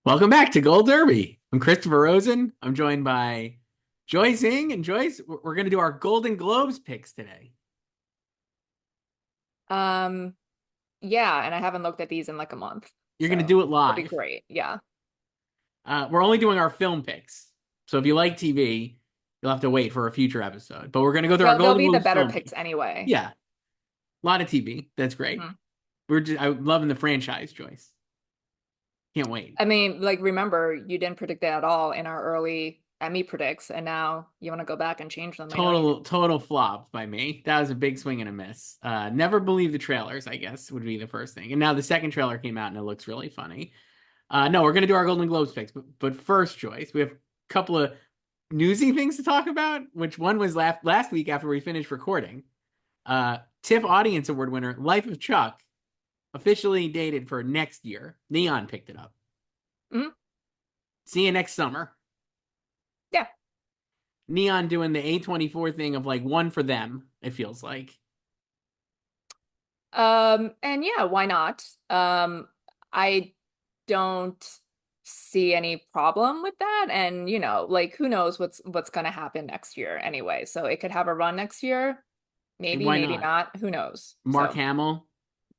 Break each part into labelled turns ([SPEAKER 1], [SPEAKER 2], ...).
[SPEAKER 1] Welcome back to Gold Derby. I'm Christopher Rosen. I'm joined by Joyce Ng. And Joyce, we're going to do our Golden Globes picks today.
[SPEAKER 2] Um, yeah, and I haven't looked at these in like a month.
[SPEAKER 1] You're going to
[SPEAKER 2] So
[SPEAKER 1] do it
[SPEAKER 2] it'll be
[SPEAKER 1] live.
[SPEAKER 2] great. Yeah.
[SPEAKER 1] We're only doing our film picks. So if you like TV, you'll have to wait for a future episode. But we're going to go through our
[SPEAKER 2] They'll
[SPEAKER 1] Golden
[SPEAKER 2] be the
[SPEAKER 1] Globes
[SPEAKER 2] better
[SPEAKER 1] film
[SPEAKER 2] picks
[SPEAKER 1] picks.
[SPEAKER 2] anyway.
[SPEAKER 1] Yeah, a lot of TV. That's great.
[SPEAKER 2] Mhm.
[SPEAKER 1] I'm loving the franchise, Joyce. Can't wait.
[SPEAKER 2] I mean, like remember, you didn't predict that at all in our early Emmy predicts, and now you want to go back and change them. I know you do.
[SPEAKER 1] Total flop by me. That was a big swing and a miss. Never believed the trailers, I guess, would be the first thing. And now the second trailer came out and it looks really funny. No, we're gonna do our Golden Globes picks, but first, Joyce, we have a couple of newsy things to talk about. Which one was last week after we finished recording? TIFF Audience Award winner Life of Chuck officially dated for next year. Neon picked it up.
[SPEAKER 2] Mhm.
[SPEAKER 1] See you next summer.
[SPEAKER 2] Yeah.
[SPEAKER 1] Neon doing the A24 thing of like one for them. It feels like.
[SPEAKER 2] And yeah, why not? I don't see any problem with that. And like who knows what's gonna happen next year anyway. So it could have a run next year. Maybe,
[SPEAKER 1] Why
[SPEAKER 2] maybe
[SPEAKER 1] not?
[SPEAKER 2] not. Who knows?
[SPEAKER 1] Mark
[SPEAKER 2] So
[SPEAKER 1] Hamill,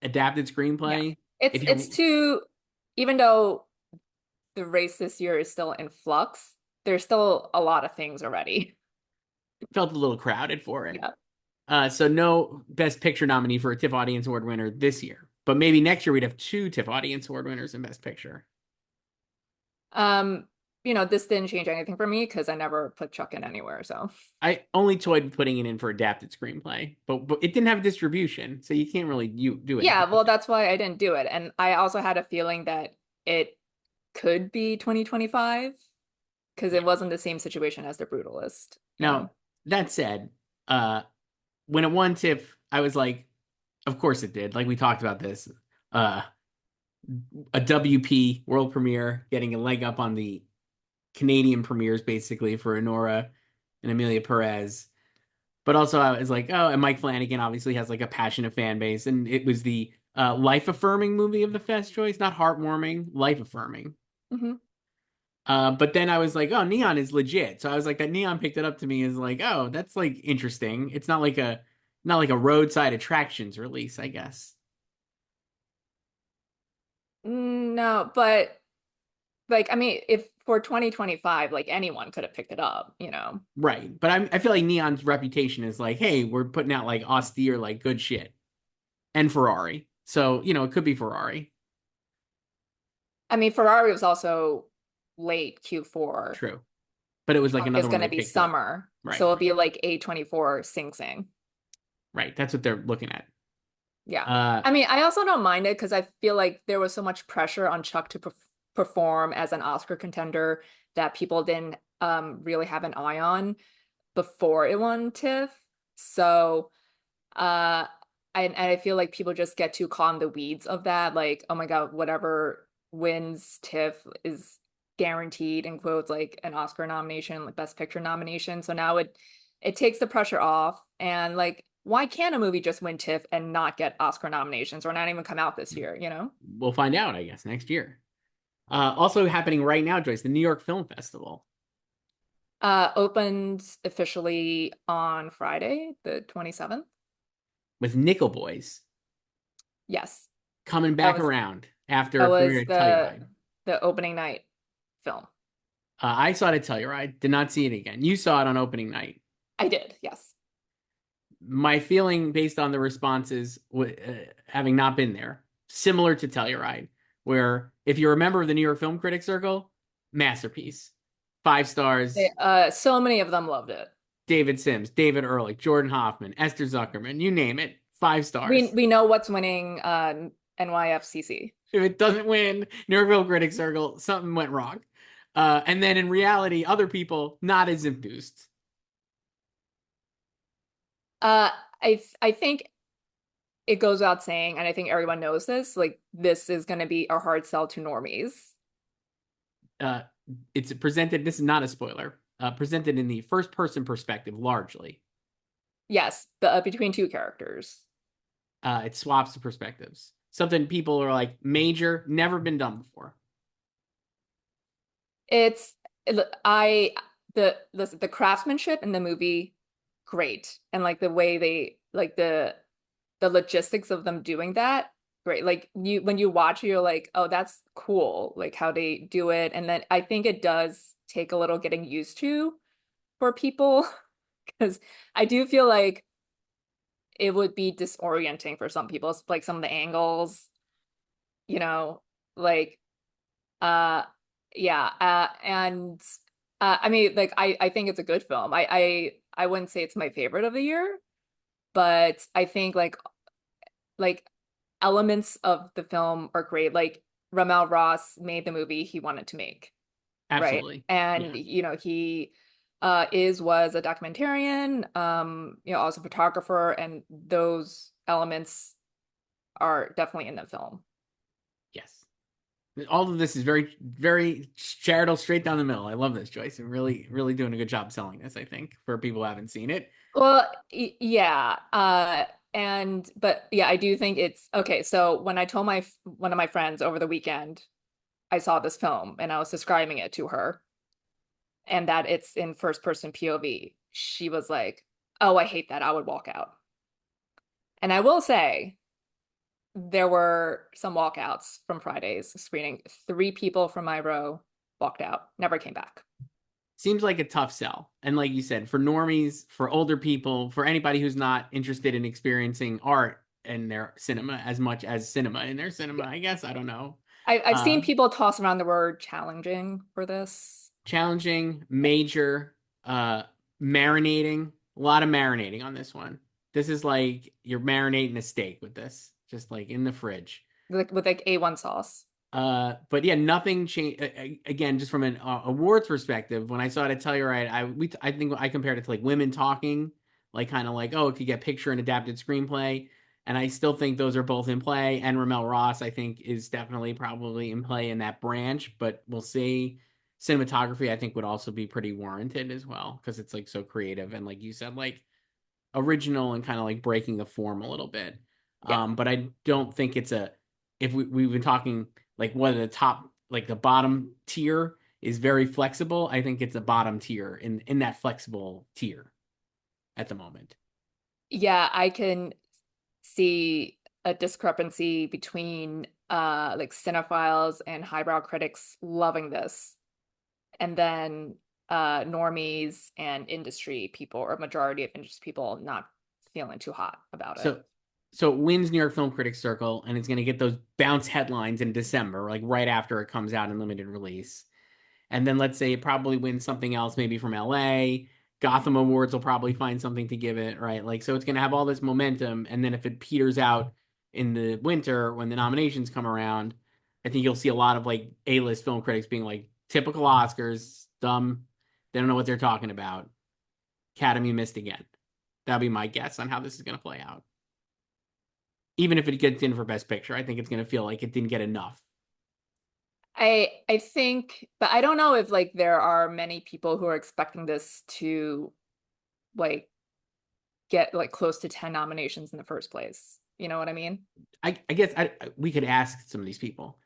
[SPEAKER 1] adapted
[SPEAKER 2] yeah.
[SPEAKER 1] screenplay.
[SPEAKER 2] It's
[SPEAKER 1] If
[SPEAKER 2] it's
[SPEAKER 1] you
[SPEAKER 2] too, even though the race this year is still in flux, there's still a lot of things already.
[SPEAKER 1] felt a little crowded for it.
[SPEAKER 2] Yeah.
[SPEAKER 1] So no Best Picture nominee for a TIFF Audience Award winner this year. But maybe next year we'd have two TIFF Audience Award winners in Best Picture.
[SPEAKER 2] Um, this didn't change anything for me because I never put Chuck in anywhere. So
[SPEAKER 1] I only toyed with putting it in for adapted screenplay, but it didn't have distribution, so you can't really do
[SPEAKER 2] yeah,
[SPEAKER 1] anything with
[SPEAKER 2] well,
[SPEAKER 1] it.
[SPEAKER 2] that's why I didn't do it. And I also had a feeling that it could be 2025 because it
[SPEAKER 1] Yeah.
[SPEAKER 2] wasn't the same situation as The Brutalist.
[SPEAKER 1] Now, that said, uh, when it won TIFF, I was like, of course it did. Like we talked about this. Uh, a WP world premiere, getting a leg up on the Canadian premieres basically for Anora and Emilia Pérez. But also I was like, oh, and Mike Flanagan obviously has like a passionate fan base, and it was the life affirming movie of the fest choice, not heartwarming, life affirming.
[SPEAKER 2] Hmm.
[SPEAKER 1] But then I was like, oh, Neon is legit. So I was like, that Neon picked it up to me as like, oh, that's like interesting. It's not like a roadside attractions release, I guess.
[SPEAKER 2] No, but like, I mean, if for 2025, like anyone could have picked it up.
[SPEAKER 1] Right. But I feel like Neon's reputation is like, hey, we're putting out like austere, like good shit. And Ferrari. So, it could be Ferrari.
[SPEAKER 2] I mean, Ferrari was also late Q4.
[SPEAKER 1] True. But it was like
[SPEAKER 2] Chuck
[SPEAKER 1] another
[SPEAKER 2] is
[SPEAKER 1] one
[SPEAKER 2] going to
[SPEAKER 1] they
[SPEAKER 2] be
[SPEAKER 1] picked up.
[SPEAKER 2] summer. So
[SPEAKER 1] Right.
[SPEAKER 2] it'll be like A24 Sing Sing.
[SPEAKER 1] Right. That's what they're looking at.
[SPEAKER 2] Yeah.
[SPEAKER 1] Uh,
[SPEAKER 2] I mean, I also don't mind it because I feel like there was so much pressure on Chuck to perform as an Oscar contender that people didn't really have an eye on before it won TIFF. So I feel like people just get too caught in the weeds of that. Like, oh my God, whatever wins TIFF is guaranteed in quotes like an Oscar nomination, like Best Picture nomination. So now it takes the pressure off. And like, why can't a movie just win TIFF and not get Oscar nominations or not even come out this year?
[SPEAKER 1] we'll find out, I guess, next year. Also happening right now, Joyce, the New York Film Festival
[SPEAKER 2] Opened officially on Friday, the 27th.
[SPEAKER 1] with Nickel Boys
[SPEAKER 2] Yes,
[SPEAKER 1] coming
[SPEAKER 2] that
[SPEAKER 1] back
[SPEAKER 2] was
[SPEAKER 1] around after
[SPEAKER 2] that
[SPEAKER 1] a premiere
[SPEAKER 2] was
[SPEAKER 1] at
[SPEAKER 2] the
[SPEAKER 1] Telluride.
[SPEAKER 2] the opening night film.
[SPEAKER 1] I saw it at Telluride, did not see it again. You saw it on opening night.
[SPEAKER 2] I did, yes.
[SPEAKER 1] My feeling based on the responses, having not been there, similar to Telluride, where if you're a member of the New York Film Critics Circle, masterpiece. 5 stars.
[SPEAKER 2] So many of them loved it.
[SPEAKER 1] David Sims, David Ehrlich, Jordan Hoffman, Esther Zuckerman, you name it, 5 stars.
[SPEAKER 2] We know what's winning NYFCC.
[SPEAKER 1] If it doesn't win New York Film Critics Circle, something went wrong. And then in reality, other people not as enthused.
[SPEAKER 2] Uh, I think it goes without saying, and I think everyone knows this, like this is going to be a hard sell to normies.
[SPEAKER 1] Uh, it's presented, this is not a spoiler, presented in the first person perspective largely.
[SPEAKER 2] Yes, between two characters.
[SPEAKER 1] It swaps the perspectives. Something people are like, major, never been done before.
[SPEAKER 2] It's I the craftsmanship in the movie, great. And like the way they like the logistics of them doing that, great. Like you when you watch it, you're like, oh, that's cool, like how they do it. And then I think it does take a little getting used to for people because I do feel like it would be disorienting for some people. It's like some of the angles, you know, like uh yeah, and I mean like I think it's a good film. I wouldn't say it's my favorite of the year, but I think like elements of the film are great. Like Ramel Ross made the movie he wanted to make, right?
[SPEAKER 1] Absolutely.
[SPEAKER 2] And
[SPEAKER 1] Yeah.
[SPEAKER 2] you know, he was a documentarian, you know, also photographer, and those elements are definitely in the film.
[SPEAKER 1] Yes. All of this is very, very charitable, straight down the middle. I love this, Joyce. And really, really doing a good job selling this, I think, for people who haven't seen it.
[SPEAKER 2] Well, yeah. And but yeah, I do think it's okay. So when I told my one of my friends over the weekend, I saw this film and I was describing it to her and that it's in first person POV, she was like, "Oh, I hate that. I would walk out." And I will say there were some walkouts from Friday's screening. 3 people from my row walked out, never came back.
[SPEAKER 1] Seems like a tough sell. And like you said, for normies, for older people, for anybody who's not interested in experiencing art in their cinema as much as cinema in their cinema, I guess. I don't know.
[SPEAKER 2] I've
[SPEAKER 1] Uh,
[SPEAKER 2] seen people toss around the word challenging for this.
[SPEAKER 1] Challenging, major, uh, marinating, a lot of marinating on this one. This is like you're marinating a steak with this, just like in the fridge.
[SPEAKER 2] With like A1 sauce.
[SPEAKER 1] But yeah, nothing changed. Again, just from an awards perspective, when I saw it at Telluride, I think I compared it to like women talking, like kind of like, oh, it could get picture and adapted screenplay, and I still think those are both in play. And Ramel Ross, I think, is definitely probably in play in that branch, but we'll see. Cinematography, I think, would also be pretty warranted as well because it's like so creative and like you said, like original and kind of like breaking the form a little bit.
[SPEAKER 2] Yeah.
[SPEAKER 1] But I don't think it's a if we've been talking like what the top like the bottom tier is very flexible. I think it's a bottom tier in that flexible tier at the moment.
[SPEAKER 2] Yeah, I can see a discrepancy between like cinephiles and highbrow critics loving this, and then normies and industry people, or majority of industry people, not feeling too hot about it.
[SPEAKER 1] So so it wins New York Film Critics Circle and it's going to get those bounce headlines in December, like right after it comes out in limited release. And then let's say it probably wins something else, maybe from LA. Gotham Awards will probably find something to give it, right? Like, so it's going to have all this momentum. And then if it peters out in the winter when the nominations come around, I think you'll see a lot of like A-list film critics being like, typical Oscars, dumb. They don't know what they're talking about. Academy missed again. That'll be my guess on how this is going to play out. Even if it gets in for Best Picture, I think it's going to feel like it didn't get enough.
[SPEAKER 2] I think, but I don't know if like there are many people who are expecting this to like get like close to 10 nominations in the first place. You know what I mean?
[SPEAKER 1] I guess we could ask some of these people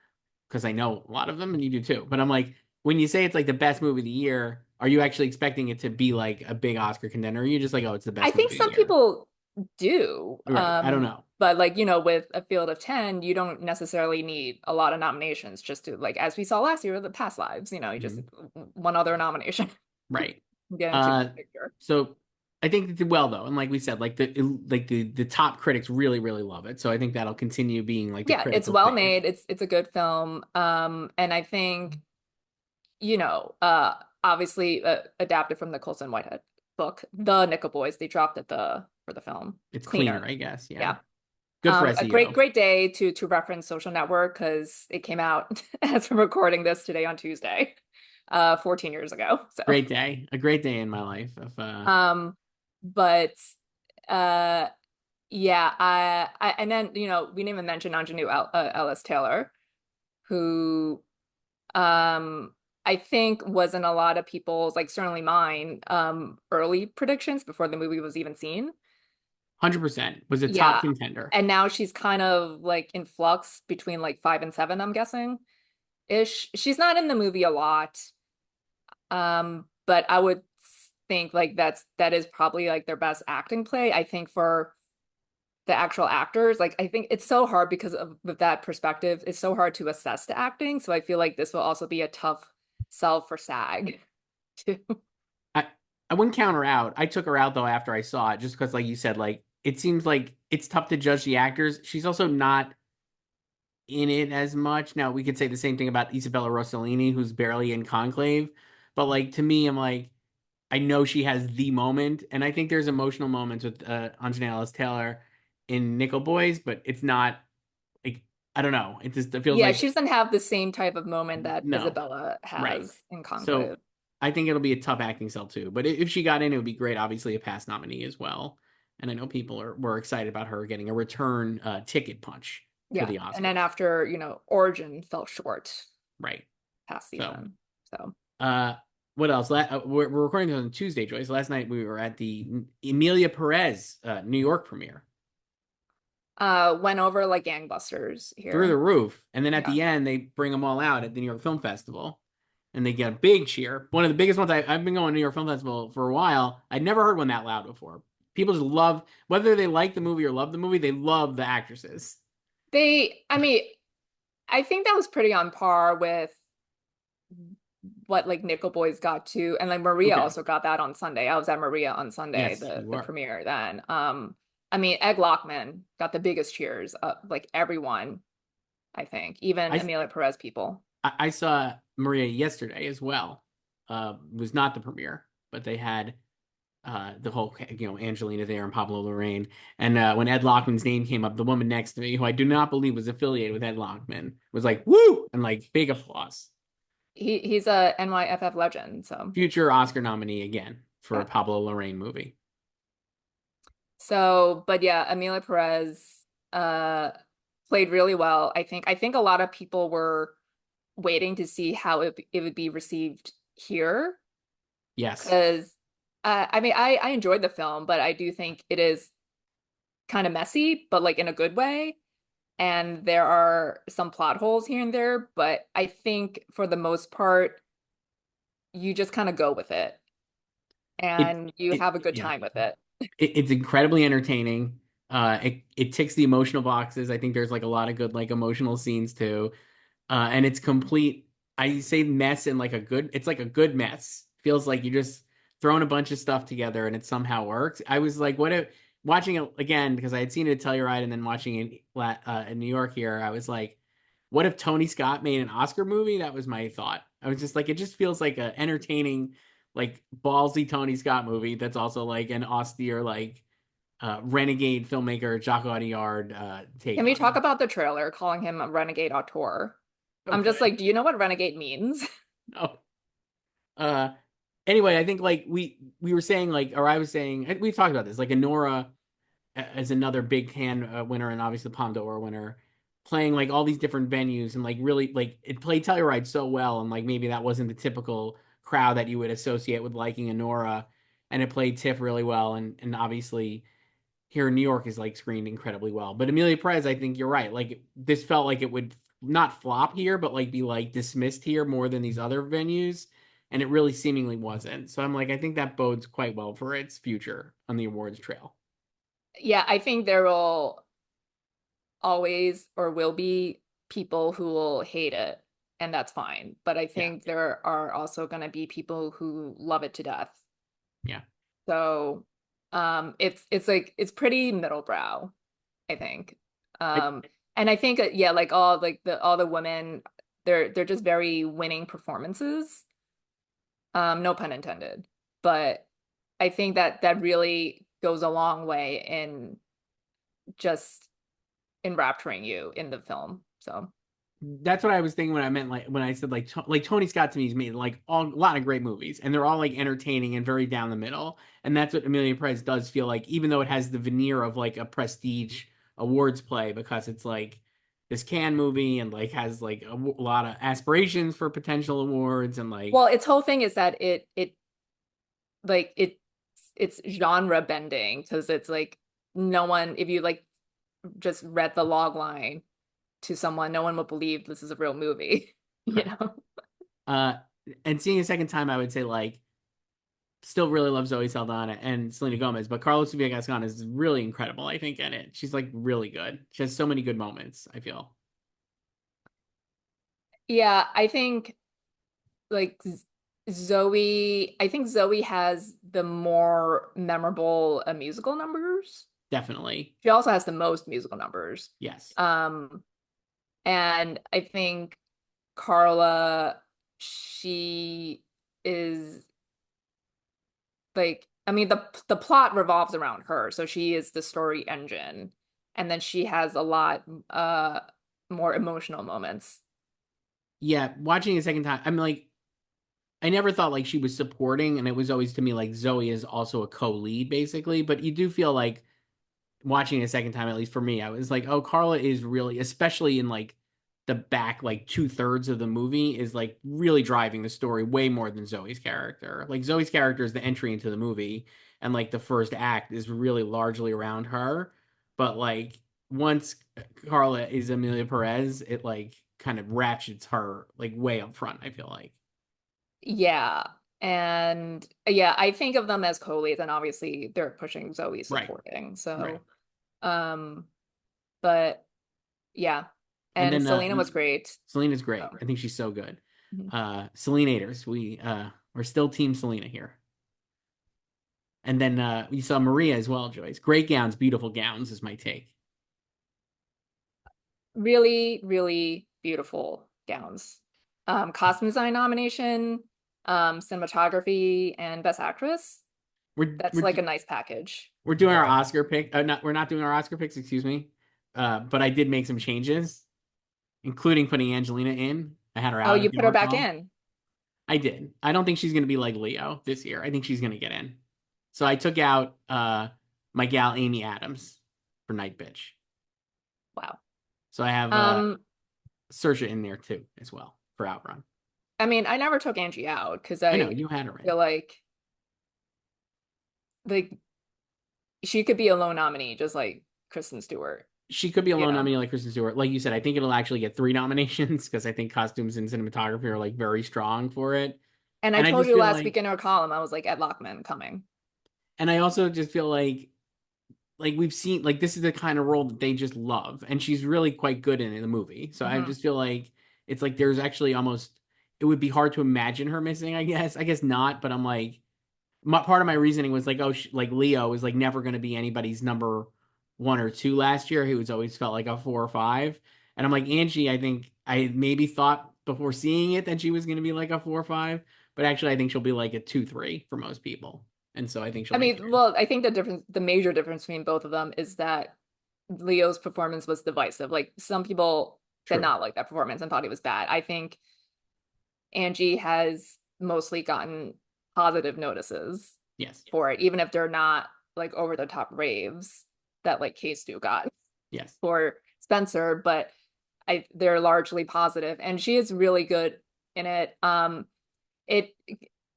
[SPEAKER 1] because I know a lot of them and you do too. But I'm like, when you say it's like the best movie of the year, are you actually expecting it to be like a big Oscar contender? Or are you just like, oh, it's the
[SPEAKER 2] I
[SPEAKER 1] best
[SPEAKER 2] think
[SPEAKER 1] movie of the
[SPEAKER 2] some
[SPEAKER 1] year?
[SPEAKER 2] people do.
[SPEAKER 1] Right. I don't know.
[SPEAKER 2] But like, you know, with a field of 10, you don't necessarily need a lot of nominations just to like as we saw last year with the past lives, you know, you just
[SPEAKER 1] Mhm.
[SPEAKER 2] one other nomination
[SPEAKER 1] Right.
[SPEAKER 2] get into
[SPEAKER 1] Uh,
[SPEAKER 2] the picture.
[SPEAKER 1] so I think it did well though, and like we said, the top critics really really love it. So I think that'll continue being like the
[SPEAKER 2] Yeah, it's
[SPEAKER 1] critical
[SPEAKER 2] well
[SPEAKER 1] fave.
[SPEAKER 2] made. It's a good film. And I think, you know, obviously adapted from the Colson Whitehead book, The Nickel Boys. They dropped it for the film.
[SPEAKER 1] It's cleaner,
[SPEAKER 2] Cleaner.
[SPEAKER 1] I guess. Yeah.
[SPEAKER 2] Yeah.
[SPEAKER 1] Good for
[SPEAKER 2] A great
[SPEAKER 1] SEO.
[SPEAKER 2] great day to reference Social Network because it came out as we're recording this today on Tuesday, 14 years ago. So,
[SPEAKER 1] Great day. A great day in my life. Of
[SPEAKER 2] um, but uh, yeah, and then you know we didn't even mention Ingenue Ellis Taylor, who I think was in a lot of people's, like certainly mine, early predictions before the movie was even seen.
[SPEAKER 1] 100% was a top
[SPEAKER 2] Yeah.
[SPEAKER 1] contender.
[SPEAKER 2] And now she's kind of like in flux between like 5 and 7, I'm guessing, ish. She's not in the movie a lot. But I would think like that is probably like their best acting play. I think for the actual actors, like I think it's so hard because of with that perspective, it's so hard to assess the acting. So I feel like this will also be a tough sell for SAG too.
[SPEAKER 1] I I wouldn't count her out. I took her out though after I saw it, just because, like you said, like it seems like it's tough to judge the actors. She's also not in it as much. Now we could say the same thing about Isabella Rossellini, who's barely in Conclave, but like to me, I'm like I know she has the moment, and I think there's emotional moments with Anjanette Ellis-Taylor in Nickel Boys, but it's not like I don't know. It feels
[SPEAKER 2] Yeah,
[SPEAKER 1] like
[SPEAKER 2] she doesn't have the same type of moment that
[SPEAKER 1] no,
[SPEAKER 2] Isabella
[SPEAKER 1] right.
[SPEAKER 2] has in
[SPEAKER 1] So
[SPEAKER 2] Conclave.
[SPEAKER 1] I think it'll be a tough acting sell too. But if she got in, it would be great. Obviously, a past nominee as well. And I know people were excited about her getting a return ticket punch to
[SPEAKER 2] Yeah.
[SPEAKER 1] the
[SPEAKER 2] And then
[SPEAKER 1] Oscars.
[SPEAKER 2] after, Origin fell short
[SPEAKER 1] Right.
[SPEAKER 2] past
[SPEAKER 1] So,
[SPEAKER 2] season. So
[SPEAKER 1] uh, what else? We're recording this on Tuesday, Joyce. Last night we were at the Emilia Perez New York premiere.
[SPEAKER 2] went over like gangbusters
[SPEAKER 1] Through the
[SPEAKER 2] here.
[SPEAKER 1] roof. And then at
[SPEAKER 2] Yeah.
[SPEAKER 1] the end, they bring them all out at the New York Film Festival, and they get a big cheer. One of the biggest ones. I've been going to New York Film Festival for a while. I'd never heard one that loud before. People just love, whether they like the movie or love the movie, they love the actresses.
[SPEAKER 2] I mean, I think that was pretty on par with what like Nickel Boys got to, and like Maria
[SPEAKER 1] Okay.
[SPEAKER 2] also got that on Sunday. I was at Maria on Sunday,
[SPEAKER 1] Yes,
[SPEAKER 2] the
[SPEAKER 1] you
[SPEAKER 2] the
[SPEAKER 1] are.
[SPEAKER 2] premiere then. I mean, Egg Lockman got the biggest cheers, like everyone, I think, even
[SPEAKER 1] I,
[SPEAKER 2] Emilia Perez people.
[SPEAKER 1] I saw Maria yesterday as well. It was not the premiere, but they had the whole, Angelina there and Pablo Lorraine. And when Ed Lockman's name came up, the woman next to me, who I do not believe was affiliated with Ed Lockman, was like, woo! And like big applause.
[SPEAKER 2] He's a NYFF legend, so
[SPEAKER 1] Future Oscar nominee again for a
[SPEAKER 2] yeah.
[SPEAKER 1] Pablo Lorraine movie.
[SPEAKER 2] So, but yeah, Emilia Perez uh played really well. I think a lot of people were waiting to see how it would be received here
[SPEAKER 1] Yes.
[SPEAKER 2] because I mean I enjoyed the film, but I do think it is kind of messy, but like in a good way. And there are some plot holes here and there, but I think for the most part, you just kind of go with it
[SPEAKER 1] It
[SPEAKER 2] and you have a good
[SPEAKER 1] yeah.
[SPEAKER 2] time with it.
[SPEAKER 1] It's incredibly entertaining. It ticks the emotional boxes. I think there's like a lot of good like emotional scenes too. And it's complete. I say mess in like a good. It's like a good mess. Feels like you're just throwing a bunch of stuff together and it somehow works. I was like, what if watching it again because I had seen it at Telluride and then watching it in New York here. I was like, what if Tony Scott made an Oscar movie? That was my thought. I was just like, it just feels like a entertaining, like ballsy Tony Scott movie that's also like an austere, like renegade filmmaker Jacques Audiard
[SPEAKER 2] Can
[SPEAKER 1] take
[SPEAKER 2] we
[SPEAKER 1] on
[SPEAKER 2] talk
[SPEAKER 1] it.
[SPEAKER 2] about the trailer calling him a renegade auteur? I'm just
[SPEAKER 1] Okay.
[SPEAKER 2] like, do you know what renegade means?
[SPEAKER 1] No. Uh, anyway, I think like we were saying like, or I was saying, we've talked about this. Like Anora as another big hand winner, and obviously the Palme d'Or winner, playing like all these different venues, and like really like it played Telluride so well, and like maybe that wasn't the typical crowd that you would associate with liking Anora, and it played TIFF really well, and obviously here in New York is like screened incredibly well. But Emilia Perez, I think you're right. Like this felt like it would not flop here, but like be like dismissed here more than these other venues. And it really seemingly wasn't. So I'm like, I think that bodes quite well for its future on the awards trail.
[SPEAKER 2] Yeah, I think there will always or will be people who will hate it, and that's fine. But I
[SPEAKER 1] Yeah.
[SPEAKER 2] think there are also going to be people who love it to death.
[SPEAKER 1] Yeah.
[SPEAKER 2] So, it's like it's pretty middle brow, I think.
[SPEAKER 1] I,
[SPEAKER 2] Um, and I think yeah, like all the women, they're just very winning performances. No pun intended. But I think that really goes a long way in just enrapturing you in the film. So
[SPEAKER 1] that's what I was thinking when I meant like when I said like Tony Scott to me has made like a lot of great movies and they're all like entertaining and very down the middle. And that's what Amelia Perez does feel like, even though it has the veneer of like a prestige awards play because it's like this Cannes movie and like has like a lot of aspirations for potential awards and like
[SPEAKER 2] well, its whole thing is that it like it's genre bending because it's like no one if you like just read the log line to someone, no one would believe this is a real movie, you
[SPEAKER 1] right.
[SPEAKER 2] know?
[SPEAKER 1] Uh and seeing a second time, I would say like still really love Zoe Saldana and Selena Gomez, but Carlos Sofia Gascon is really incredible, I think, in it. She's like really good. She has so many good moments, I feel.
[SPEAKER 2] Yeah, I think like Zoe, I think Zoe has the more memorable musical numbers.
[SPEAKER 1] Definitely.
[SPEAKER 2] She also has the most musical numbers.
[SPEAKER 1] Yes.
[SPEAKER 2] Um, and I think Carla, she is like, I mean, the plot revolves around her, so she is the story engine, and then she has a lot more emotional moments.
[SPEAKER 1] Yeah, watching it a second time, I'm like, I never thought like she was supporting, and it was always to me like Zoe is also a co-lead, basically. But you do feel like watching it a second time, at least for me, I was like, oh, Carla is really, especially in like the back like 2/3 of the movie, is like really driving the story way more than Zoe's character. Like Zoe's character is the entry into the movie, and like the first act is really largely around her. But like once Carla is Emilia Perez, it like kind of ratchets her like way up front, I feel like.
[SPEAKER 2] Yeah. And yeah, I think of them as co-leads, and obviously they're pushing Zoe
[SPEAKER 1] Right,
[SPEAKER 2] supporting.
[SPEAKER 1] right.
[SPEAKER 2] So, um, but yeah.
[SPEAKER 1] And
[SPEAKER 2] And
[SPEAKER 1] then
[SPEAKER 2] Selena was great.
[SPEAKER 1] Selena's
[SPEAKER 2] So,
[SPEAKER 1] great. I think she's so good.
[SPEAKER 2] mhm.
[SPEAKER 1] Selenators, we're still team Selena here. And then we saw Maria as well, Joyce. Great gowns, beautiful gowns is my take.
[SPEAKER 2] Really, really beautiful gowns. Costume design nomination, cinematography, and Best Actress.
[SPEAKER 1] We're
[SPEAKER 2] That's
[SPEAKER 1] we're
[SPEAKER 2] like a nice package.
[SPEAKER 1] we're doing our Oscar pick. Not we're not doing our Oscar picks, excuse me. But I did make some changes, including putting Angelina in. I had her
[SPEAKER 2] Oh,
[SPEAKER 1] out,
[SPEAKER 2] you
[SPEAKER 1] if
[SPEAKER 2] put
[SPEAKER 1] you'll
[SPEAKER 2] her back
[SPEAKER 1] recall.
[SPEAKER 2] in.
[SPEAKER 1] I did. I don't think she's gonna be like Leo this year. I think she's gonna get in. So I took out my gal Amy Adams for Night Bitch.
[SPEAKER 2] Wow.
[SPEAKER 1] So I have
[SPEAKER 2] Um,
[SPEAKER 1] Saoirse in there too as well for Outrun.
[SPEAKER 2] I mean, I never took Angie out because
[SPEAKER 1] I know
[SPEAKER 2] I
[SPEAKER 1] you had her in.
[SPEAKER 2] feel like she could be a low nominee, just like Kristen Stewart,
[SPEAKER 1] She could be a
[SPEAKER 2] you
[SPEAKER 1] lone
[SPEAKER 2] know.
[SPEAKER 1] nominee like Kristen Stewart. Like you said, I think it'll actually get three nominations because I think costumes and cinematography are like very strong for it.
[SPEAKER 2] And I
[SPEAKER 1] And I
[SPEAKER 2] told
[SPEAKER 1] just
[SPEAKER 2] you
[SPEAKER 1] feel
[SPEAKER 2] last
[SPEAKER 1] like,
[SPEAKER 2] week in our column, I was like, Ed Lockman coming.
[SPEAKER 1] and I also just feel like we've seen like this is the kind of role that they just love, and she's really quite good in the movie. So I
[SPEAKER 2] Hmm.
[SPEAKER 1] just feel like it's like there's actually almost it would be hard to imagine her missing. I guess not, but I'm like part of my reasoning was like, oh, like Leo was like never going to be anybody's number one or two last year. He was always felt like a four or five. And I'm like, Angie, I think I maybe thought before seeing it that she was going to be like a four or five, but actually I think she'll be like a two, three for most people. And so I think she'll
[SPEAKER 2] I
[SPEAKER 1] make it
[SPEAKER 2] mean,
[SPEAKER 1] in.
[SPEAKER 2] well, I think the major difference between both of them is that Leo's performance was divisive. Like some people did
[SPEAKER 1] True.
[SPEAKER 2] not like that performance and thought he was bad. I think Angie has mostly gotten positive notices
[SPEAKER 1] Yes.
[SPEAKER 2] for it, even if they're not like over the top raves that like K-Stu got
[SPEAKER 1] Yes.
[SPEAKER 2] for Spencer, but they're largely positive, and she is really good in it. It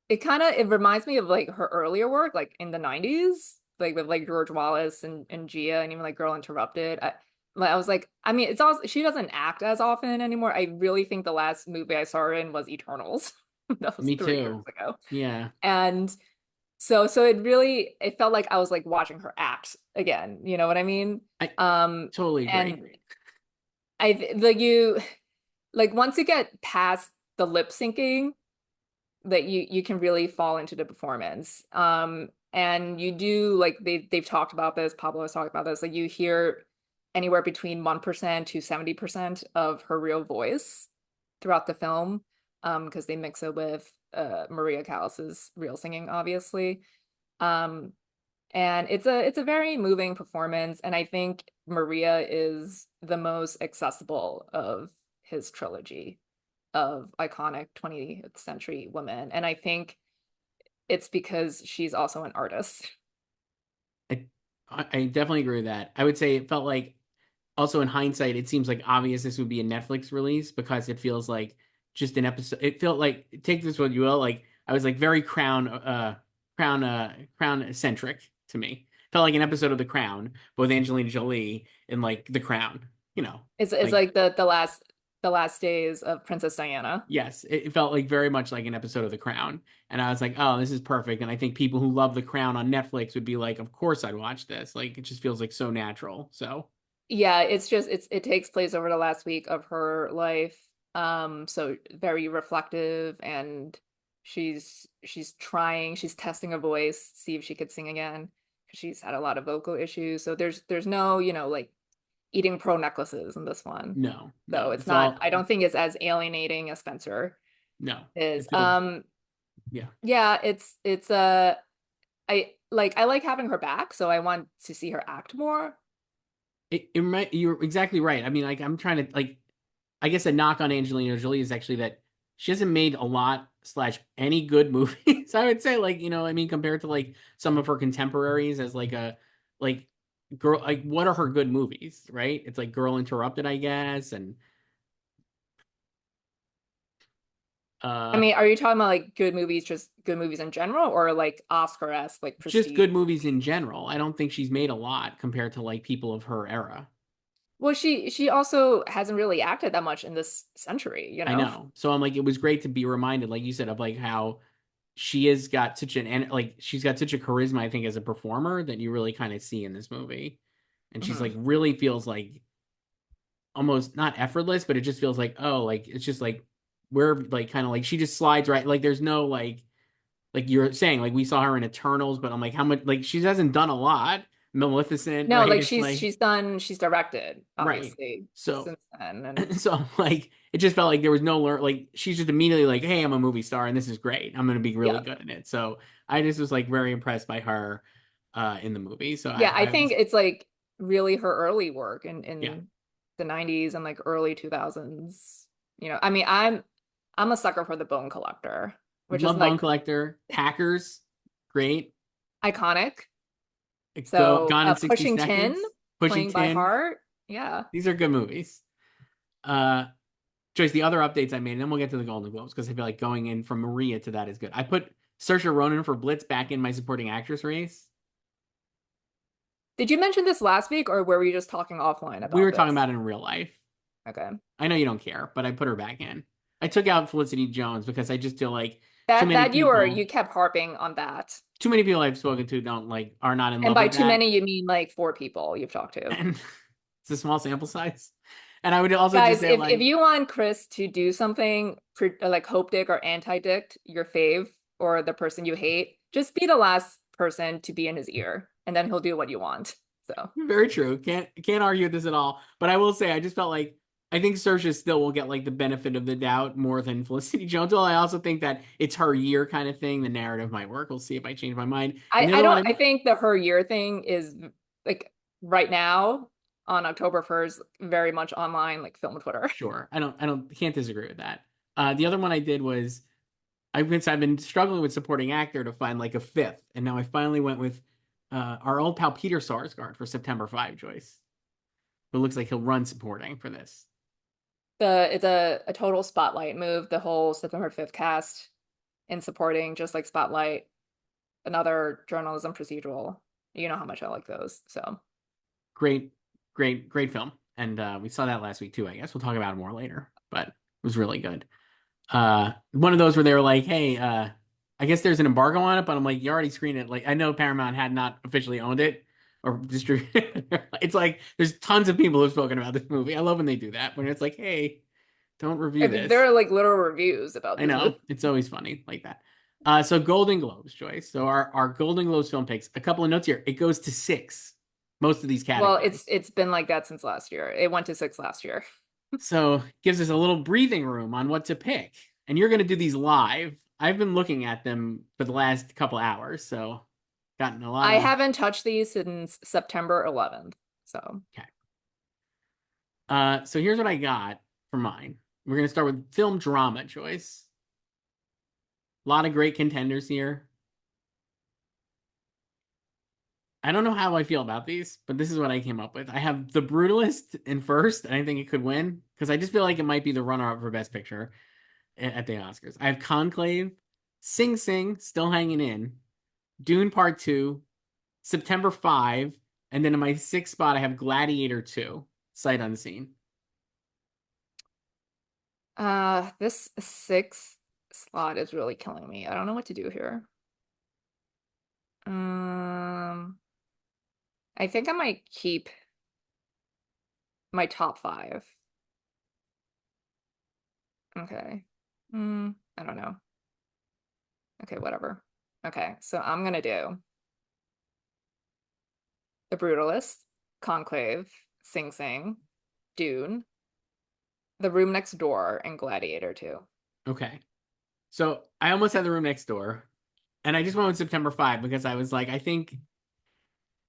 [SPEAKER 2] it kind of it reminds me of like her earlier work, like in the 90s, like with like George Wallace and Gia, and even like Girl Interrupted. I was like, I mean, it's also she doesn't act as often anymore. I really think the last movie I saw her in was Eternals. That was
[SPEAKER 1] Me
[SPEAKER 2] 3 years
[SPEAKER 1] too.
[SPEAKER 2] ago.
[SPEAKER 1] Yeah.
[SPEAKER 2] And so it felt like I was like watching her act again. You know what I mean?
[SPEAKER 1] I
[SPEAKER 2] Um,
[SPEAKER 1] totally agree.
[SPEAKER 2] and like like once you get past the lip syncing, that you can really fall into the performance. And you do like they've talked about this, Pablo has talked about this, like you hear anywhere between 1% to 70% of her real voice throughout the film, because they mix it with Maria Callas's real singing, obviously. Um, and it's a very moving performance, and I think Maria is the most accessible of his trilogy of iconic 20th century women. And I think it's because she's also an artist.
[SPEAKER 1] I I definitely agree with that. I would say it felt like also in hindsight, it seems like obvious this would be a Netflix release because it feels like just an episode. It felt like take this what you will. Like I was like very Crown centric to me. Felt like an episode of The Crown, both Angelina Jolie and like The Crown. You know,
[SPEAKER 2] It's
[SPEAKER 1] like
[SPEAKER 2] like the the last days of Princess Diana.
[SPEAKER 1] Yes, it felt like very much like an episode of The Crown. And I was like, oh, this is perfect. And I think people who love The Crown on Netflix would be like, of course I'd watch this. Like, it just feels like so natural. So,
[SPEAKER 2] Yeah, it's just it takes place over the last week of her life. So very reflective, and she's testing a voice, see if she could sing again, because she's had a lot of vocal issues. So there's no, like eating pearl necklaces in this one.
[SPEAKER 1] no,
[SPEAKER 2] So
[SPEAKER 1] no,
[SPEAKER 2] it's
[SPEAKER 1] it's
[SPEAKER 2] not,
[SPEAKER 1] all,
[SPEAKER 2] I don't think it's as alienating as Spencer
[SPEAKER 1] no,
[SPEAKER 2] is.
[SPEAKER 1] it feels, yeah.
[SPEAKER 2] Yeah, it's I like having her back, so I want to see her act more.
[SPEAKER 1] You're exactly right. I mean, like, I'm trying to, like, I guess a knock on Angelina Jolie is actually that she hasn't made a lot slash any good movies. I would say, like, I mean, compared to like some of her contemporaries as like like girl, like what are her good movies, right? It's like Girl Interrupted, I guess, and
[SPEAKER 2] I
[SPEAKER 1] uh
[SPEAKER 2] mean, are you talking about like good movies, just good movies in general, or like Oscar-esque, like
[SPEAKER 1] just
[SPEAKER 2] prestige?
[SPEAKER 1] good movies in general. I don't think she's made a lot compared to like people of her era.
[SPEAKER 2] Well, she also hasn't really acted that much in this century, you
[SPEAKER 1] I
[SPEAKER 2] know?
[SPEAKER 1] know. So I'm like, it was great to be reminded, like you said, of like how she has got such and like she's got such a charisma, I think, as a performer that you really kind of see in this movie. And she's
[SPEAKER 2] Mhm.
[SPEAKER 1] like really feels like almost not effortless, but it just feels like, oh, like it's just like where like kind of like she just slides right. Like there's no like you're saying, like we saw her in Eternals, but I'm like, how much like she hasn't done a lot. Maleficent,
[SPEAKER 2] No,
[SPEAKER 1] right?
[SPEAKER 2] like
[SPEAKER 1] It's like
[SPEAKER 2] she's directed,
[SPEAKER 1] right.
[SPEAKER 2] obviously,
[SPEAKER 1] So
[SPEAKER 2] since then. And
[SPEAKER 1] so I'm like it just felt like there was no learn like she's just immediately like, hey, I'm a movie star and this is great. I'm gonna be really
[SPEAKER 2] yeah.
[SPEAKER 1] good in it. So I just was like very impressed by her in the movie. So
[SPEAKER 2] Yeah, I
[SPEAKER 1] I
[SPEAKER 2] think
[SPEAKER 1] was
[SPEAKER 2] it's like really her early work
[SPEAKER 1] yeah.
[SPEAKER 2] in the 90s and like early 2000s. I mean, I'm a sucker for The Bone Collector, which is
[SPEAKER 1] Love Bone
[SPEAKER 2] like
[SPEAKER 1] Collector, Hackers, great.
[SPEAKER 2] iconic.
[SPEAKER 1] Go
[SPEAKER 2] So,
[SPEAKER 1] Gone in 60
[SPEAKER 2] Pushing Tin,
[SPEAKER 1] Seconds, Pushing
[SPEAKER 2] Playing by
[SPEAKER 1] 10.
[SPEAKER 2] Heart. Yeah.
[SPEAKER 1] These are good movies. Uh Joyce, the other updates I made, and then we'll get to the Golden Globes because I feel like going in from Maria to that is good. I put Saoirse Ronan for Blitz back in my supporting actress race.
[SPEAKER 2] Did you mention this last week, or were we just talking offline
[SPEAKER 1] We
[SPEAKER 2] about
[SPEAKER 1] were talking
[SPEAKER 2] this?
[SPEAKER 1] about it in real life.
[SPEAKER 2] Okay.
[SPEAKER 1] I know you don't care, but I put her back in. I took out Felicity Jones because I just feel like too
[SPEAKER 2] That
[SPEAKER 1] many
[SPEAKER 2] that you
[SPEAKER 1] people,
[SPEAKER 2] kept harping on that.
[SPEAKER 1] too many people I've spoken to don't like are not in
[SPEAKER 2] And
[SPEAKER 1] love
[SPEAKER 2] by
[SPEAKER 1] with
[SPEAKER 2] too
[SPEAKER 1] that,
[SPEAKER 2] many, you mean like four people you've talked to.
[SPEAKER 1] and it's a small sample size. And I would also just
[SPEAKER 2] Guys,
[SPEAKER 1] say
[SPEAKER 2] if
[SPEAKER 1] like,
[SPEAKER 2] you want Chris to do something like hope dick or anti-dick, your fave or the person you hate, just be the last person to be in his ear, and then he'll do what you want. So
[SPEAKER 1] very true. Can't argue with this at all. But I will say, I just felt like I think Saoirse still will get like the benefit of the doubt more than Felicity Jones. Well, I also think that it's her year kind of thing. The narrative might work. We'll see if I change my mind. And the
[SPEAKER 2] I
[SPEAKER 1] other
[SPEAKER 2] don't
[SPEAKER 1] one,
[SPEAKER 2] I think the her year thing is like right now on October 1st, very much online, like film Twitter.
[SPEAKER 1] sure, can't disagree with that. The other one I did was I've been struggling with supporting actor to find like a fifth, and now I finally went with our old pal Peter Sarsgaard for September 5, Joyce, who looks like he'll run supporting for this.
[SPEAKER 2] It's a total spotlight move, the whole September 5th cast in supporting, just like Spotlight, another journalism procedural. You know how much I like those. So
[SPEAKER 1] Great, great film. And we saw that last week too, I guess. We'll talk about it more later, but it was really good. One of those where they were like, hey, I guess there's an embargo on it, but I'm like, you already screened it. Like, I know Paramount had not officially owned it or distributed. It's like, there's tons of people who've spoken about this movie. I love when they do that, when it's like, hey, don't review
[SPEAKER 2] there
[SPEAKER 1] this.
[SPEAKER 2] are like literal reviews about
[SPEAKER 1] I
[SPEAKER 2] this movie.
[SPEAKER 1] know. It's always funny like that. So Golden Globes, Joyce. So our Golden Globes film picks, a couple of notes here. It goes to six, most of these
[SPEAKER 2] Well,
[SPEAKER 1] categories.
[SPEAKER 2] it's been like that since last year. It went to 6 last year.
[SPEAKER 1] So gives us a little breathing room on what to pick. And you're going to do these live. I've been looking at them for the last couple hours, so gotten a lot
[SPEAKER 2] I
[SPEAKER 1] of
[SPEAKER 2] haven't touched these since September 11th. So
[SPEAKER 1] okay. So here's what I got for mine. We're going to start with film drama choice. A lot of great contenders here. I don't know how I feel about these, but this is what I came up with. I have The Brutalist in first, and I think it could win because I just feel like it might be the runner-up for Best Picture at the Oscars. I have Conclave, Sing Sing still hanging in, Dune Part 2, September 5, and then in my sixth spot, I have Gladiator 2, Sight Unseen.
[SPEAKER 2] This sixth slot is really killing me. I don't know what to do here. Um, I think I might keep my top five. Okay. I don't know. Okay, whatever. Okay, so I'm gonna do The Brutalist, Conclave, Sing Sing, Dune, The Room Next Door, and Gladiator 2.
[SPEAKER 1] Okay. So I almost had The Room Next Door, and I just went with September 5 because I was like, I think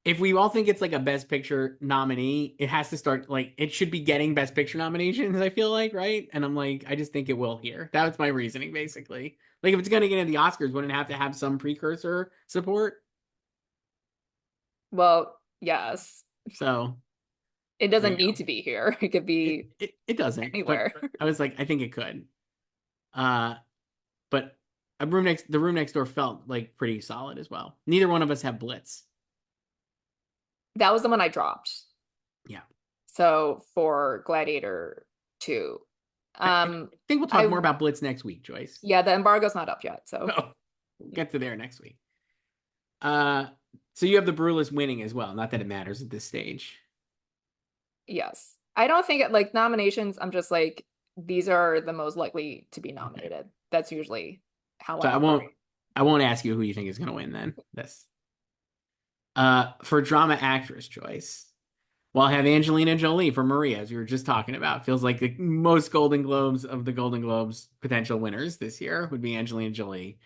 [SPEAKER 1] if we all think it's like a Best Picture nominee, it has to start like it should be getting Best Picture nominations, I feel like, right? And I'm like, I just think it will here. That was my reasoning, basically. Like, if it's going to get into the Oscars, wouldn't it have to have some precursor support?
[SPEAKER 2] Well, yes.
[SPEAKER 1] So
[SPEAKER 2] It
[SPEAKER 1] there
[SPEAKER 2] doesn't
[SPEAKER 1] you
[SPEAKER 2] need
[SPEAKER 1] go.
[SPEAKER 2] to be here. It could
[SPEAKER 1] It,
[SPEAKER 2] be
[SPEAKER 1] it, it doesn't, but
[SPEAKER 2] anywhere.
[SPEAKER 1] I was like, I think it could. Uh, but the room next door felt like pretty solid as well. Neither one of us have Blitz.
[SPEAKER 2] That was the one I dropped.
[SPEAKER 1] Yeah.
[SPEAKER 2] So for Gladiator 2.
[SPEAKER 1] I
[SPEAKER 2] Um,
[SPEAKER 1] think we'll talk more
[SPEAKER 2] I
[SPEAKER 1] about Blitz next week, Joyce.
[SPEAKER 2] yeah, the embargo's not up yet, so
[SPEAKER 1] Oh, we'll get to there next week. Uh, so you have the Brewless winning as well. Not that it matters at this stage.
[SPEAKER 2] yes. I don't think it like nominations, I'm just like these are the most likely to be
[SPEAKER 1] Okay.
[SPEAKER 2] nominated. That's usually how
[SPEAKER 1] So
[SPEAKER 2] I operate.
[SPEAKER 1] I won't ask you who you think is going to win then. This for drama actress choice. Well, I have Angelina Jolie for Maria, as we were just talking about. Feels like the most Golden Globes of the Golden Globes potential winners this year would be Angelina Jolie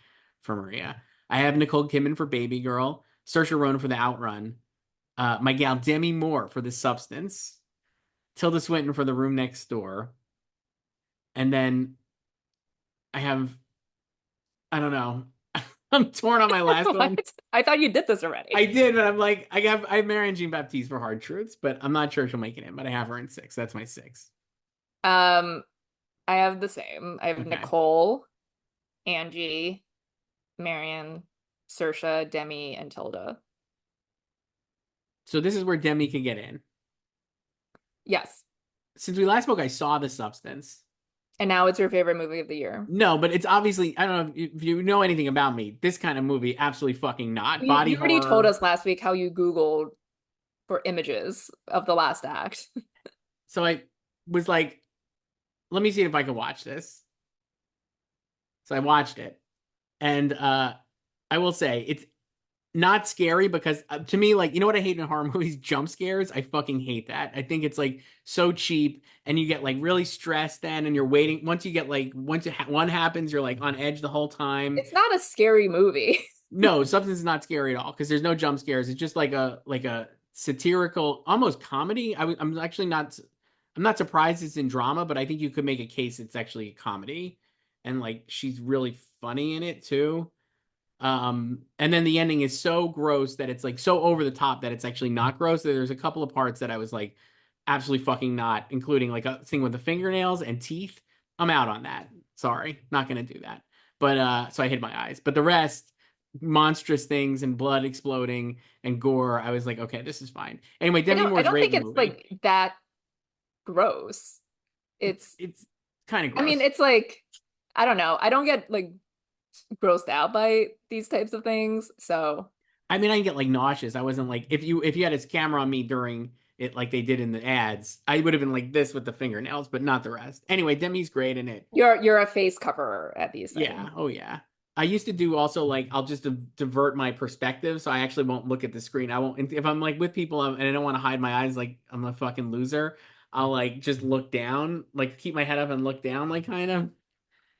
[SPEAKER 1] for Maria. I have Nicole Kidman for Baby Girl, Saoirse Ronan for The Outrun, my gal Demi Moore for The Substance, Tilda Swinton for The Room Next Door, and then I have I don't know. I'm torn on my last one.
[SPEAKER 2] What? I thought you did this
[SPEAKER 1] I
[SPEAKER 2] already.
[SPEAKER 1] did, but I'm like I have Marianne Jean Baptiste for Hard Truths, but I'm not sure she'll make it in. But I have her in six. That's my six.
[SPEAKER 2] Um, I have the same. I have
[SPEAKER 1] Okay.
[SPEAKER 2] Nicole, Angie, Marion, Saoirse, Demi, and Tilda.
[SPEAKER 1] So this is where Demi can get in.
[SPEAKER 2] Yes.
[SPEAKER 1] Since we last spoke, I saw The Substance.
[SPEAKER 2] And now it's your favorite movie of the year.
[SPEAKER 1] No, but it's obviously I don't know if you know anything about me. This kind of movie, absolutely fucking not. Body
[SPEAKER 2] You already told
[SPEAKER 1] horror.
[SPEAKER 2] us last week how you Googled for images of the last act.
[SPEAKER 1] So I was like, let me see if I can watch this. So I watched it, and I will say it's not scary because to me, like, you know what I hate in horror movies? Jump scares. I fucking hate that. I think it's like so cheap, and you get like really stressed then, and you're waiting. Once one happens, you're like on edge the whole time.
[SPEAKER 2] It's not a scary movie.
[SPEAKER 1] No, Substance is not scary at all because there's no jump scares. It's just like a satirical, almost comedy. I'm actually not. I'm not surprised it's in drama, but I think you could make a case it's actually a comedy, and like she's really funny in it too. And then the ending is so gross that it's like so over the top that it's actually not gross. There's a couple of parts that I was like, absolutely fucking not, including like a thing with the fingernails and teeth. I'm out on that. Sorry, not gonna do that. But so I hid my eyes. But the rest, monstrous things and blood exploding and gore, I was like, okay, this is fine. Anyway, Demi
[SPEAKER 2] I
[SPEAKER 1] Moore's
[SPEAKER 2] don't
[SPEAKER 1] great
[SPEAKER 2] think
[SPEAKER 1] in the
[SPEAKER 2] it's
[SPEAKER 1] movie.
[SPEAKER 2] like that gross.
[SPEAKER 1] It's
[SPEAKER 2] It's
[SPEAKER 1] it's kind of
[SPEAKER 2] I mean,
[SPEAKER 1] gross.
[SPEAKER 2] it's like I don't know. I don't get like grossed out by these types of things. So
[SPEAKER 1] I mean, I can get like nauseous. I wasn't like if you had his camera on me during it like they did in the ads, I would have been like this with the fingernails, but not the rest. Anyway, Demi's great in it.
[SPEAKER 2] you're a face coverer at these
[SPEAKER 1] Yeah,
[SPEAKER 2] things.
[SPEAKER 1] oh yeah. I used to do also like I'll just divert my perspective, so I actually won't look at the screen. I won't if I'm like with people and I don't want to hide my eyes like I'm a fucking loser. I'll like just look down, like keep my head up and look down, like kind of,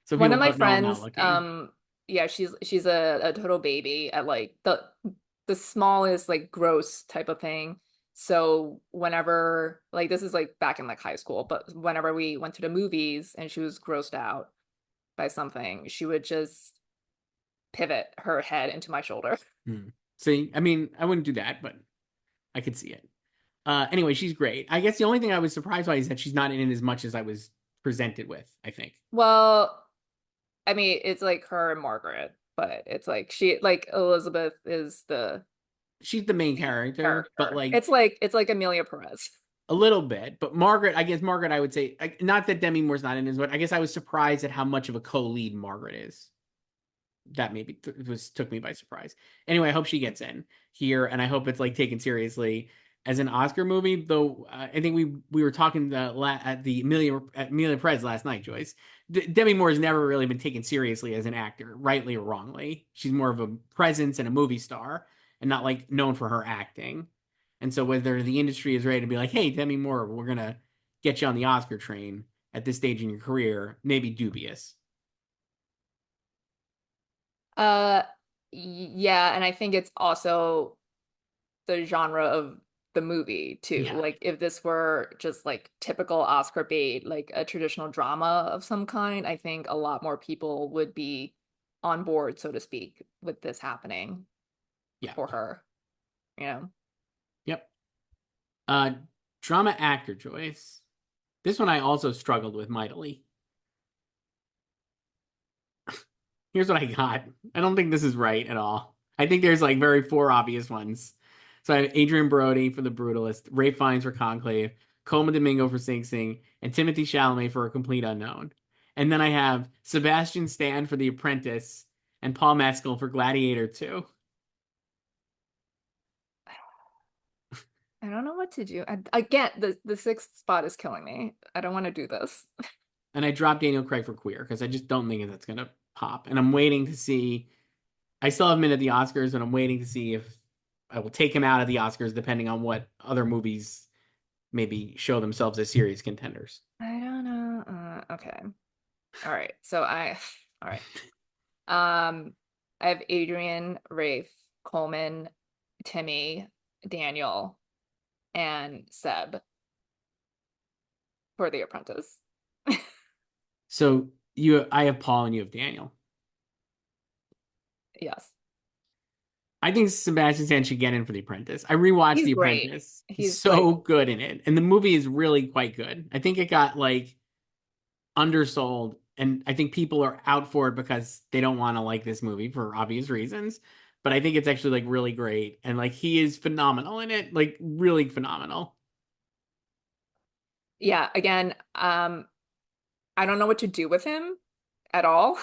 [SPEAKER 1] so
[SPEAKER 2] One
[SPEAKER 1] people
[SPEAKER 2] of my
[SPEAKER 1] don't know I'm not
[SPEAKER 2] friends,
[SPEAKER 1] looking.
[SPEAKER 2] yeah, she's a total baby at like the smallest like gross type of thing. So whenever like this is like back in like high school, but whenever we went to the movies and she was grossed out by something, she would just pivot her head into my shoulder.
[SPEAKER 1] Hmm. See, I mean, I wouldn't do that, but I could see it. Anyway, she's great. I guess the only thing I was surprised by is that she's not in it as much as I was presented with, I think.
[SPEAKER 2] Well, I mean, it's like her and Margaret, but it's like she like Elizabeth is the
[SPEAKER 1] She's the main
[SPEAKER 2] lead
[SPEAKER 1] character, but
[SPEAKER 2] character.
[SPEAKER 1] like
[SPEAKER 2] It's like Emilia Perez.
[SPEAKER 1] A little bit, but Margaret, I guess Margaret, I would say, not that Demi Moore's not in this, but I guess I was surprised at how much of a co-lead Margaret is. That maybe took me by surprise. Anyway, I hope she gets in here, and I hope it's like taken seriously as an Oscar movie. Though I think we were talking at the Emilia Perez last night, Joyce. Demi Moore has never really been taken seriously as an actor, rightly or wrongly. She's more of a presence and a movie star, and not like known for her acting. And so whether the industry is ready to be like, "Hey, Demi Moore, we're gonna get you on the Oscar train at this stage in your career," maybe dubious.
[SPEAKER 2] Uh, yeah, and I think it's also the genre of the movie too.
[SPEAKER 1] Yeah.
[SPEAKER 2] Like if this were just like typical Oscar bait, like a traditional drama of some kind, I think a lot more people would be on board, so to speak, with this happening
[SPEAKER 1] Yeah.
[SPEAKER 2] for her, you know?
[SPEAKER 1] Yep. Uh, Drama actor choice. This one I also struggled with mightily. Here's what I got. I don't think this is right at all. I think there's like very four obvious ones. So I have Adrian Brody for The Brutalist, Ray Fiennes for Conclave, Colman Domingo for Sing Sing, and Timothy Chalamet for A Complete Unknown. And then I have Sebastian Stan for The Apprentice and Paul Mescal for Gladiator 2.
[SPEAKER 2] I don't know what to do. Again, the sixth spot is killing me. I don't want to do this.
[SPEAKER 1] And I dropped Daniel Craig for Queer because I just don't think that's going to pop. And I'm waiting to see. I still have him at the Oscars, and I'm waiting to see if I will take him out of the Oscars depending on what other movies maybe show themselves as serious contenders.
[SPEAKER 2] I don't know. Okay. All right. All right. I have Adrian, Rafe, Coleman, Timmy, Daniel, and Seb for The Apprentice.
[SPEAKER 1] So I have Paul and you have Daniel.
[SPEAKER 2] Yes.
[SPEAKER 1] I think Sebastian Stan should get in for The Apprentice. I rewatched
[SPEAKER 2] He's
[SPEAKER 1] The
[SPEAKER 2] great.
[SPEAKER 1] Apprentice. He's
[SPEAKER 2] He's like,
[SPEAKER 1] so good in it, and the movie is really quite good. I think it got like undersold, and I think people are out for it because they don't want to like this movie for obvious reasons. But I think it's actually like really great, and like he is phenomenal in it, like really phenomenal.
[SPEAKER 2] yeah, again, I don't know what to do with him at all,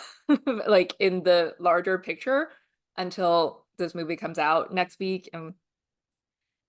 [SPEAKER 2] like in the larger picture until this movie comes out next week. And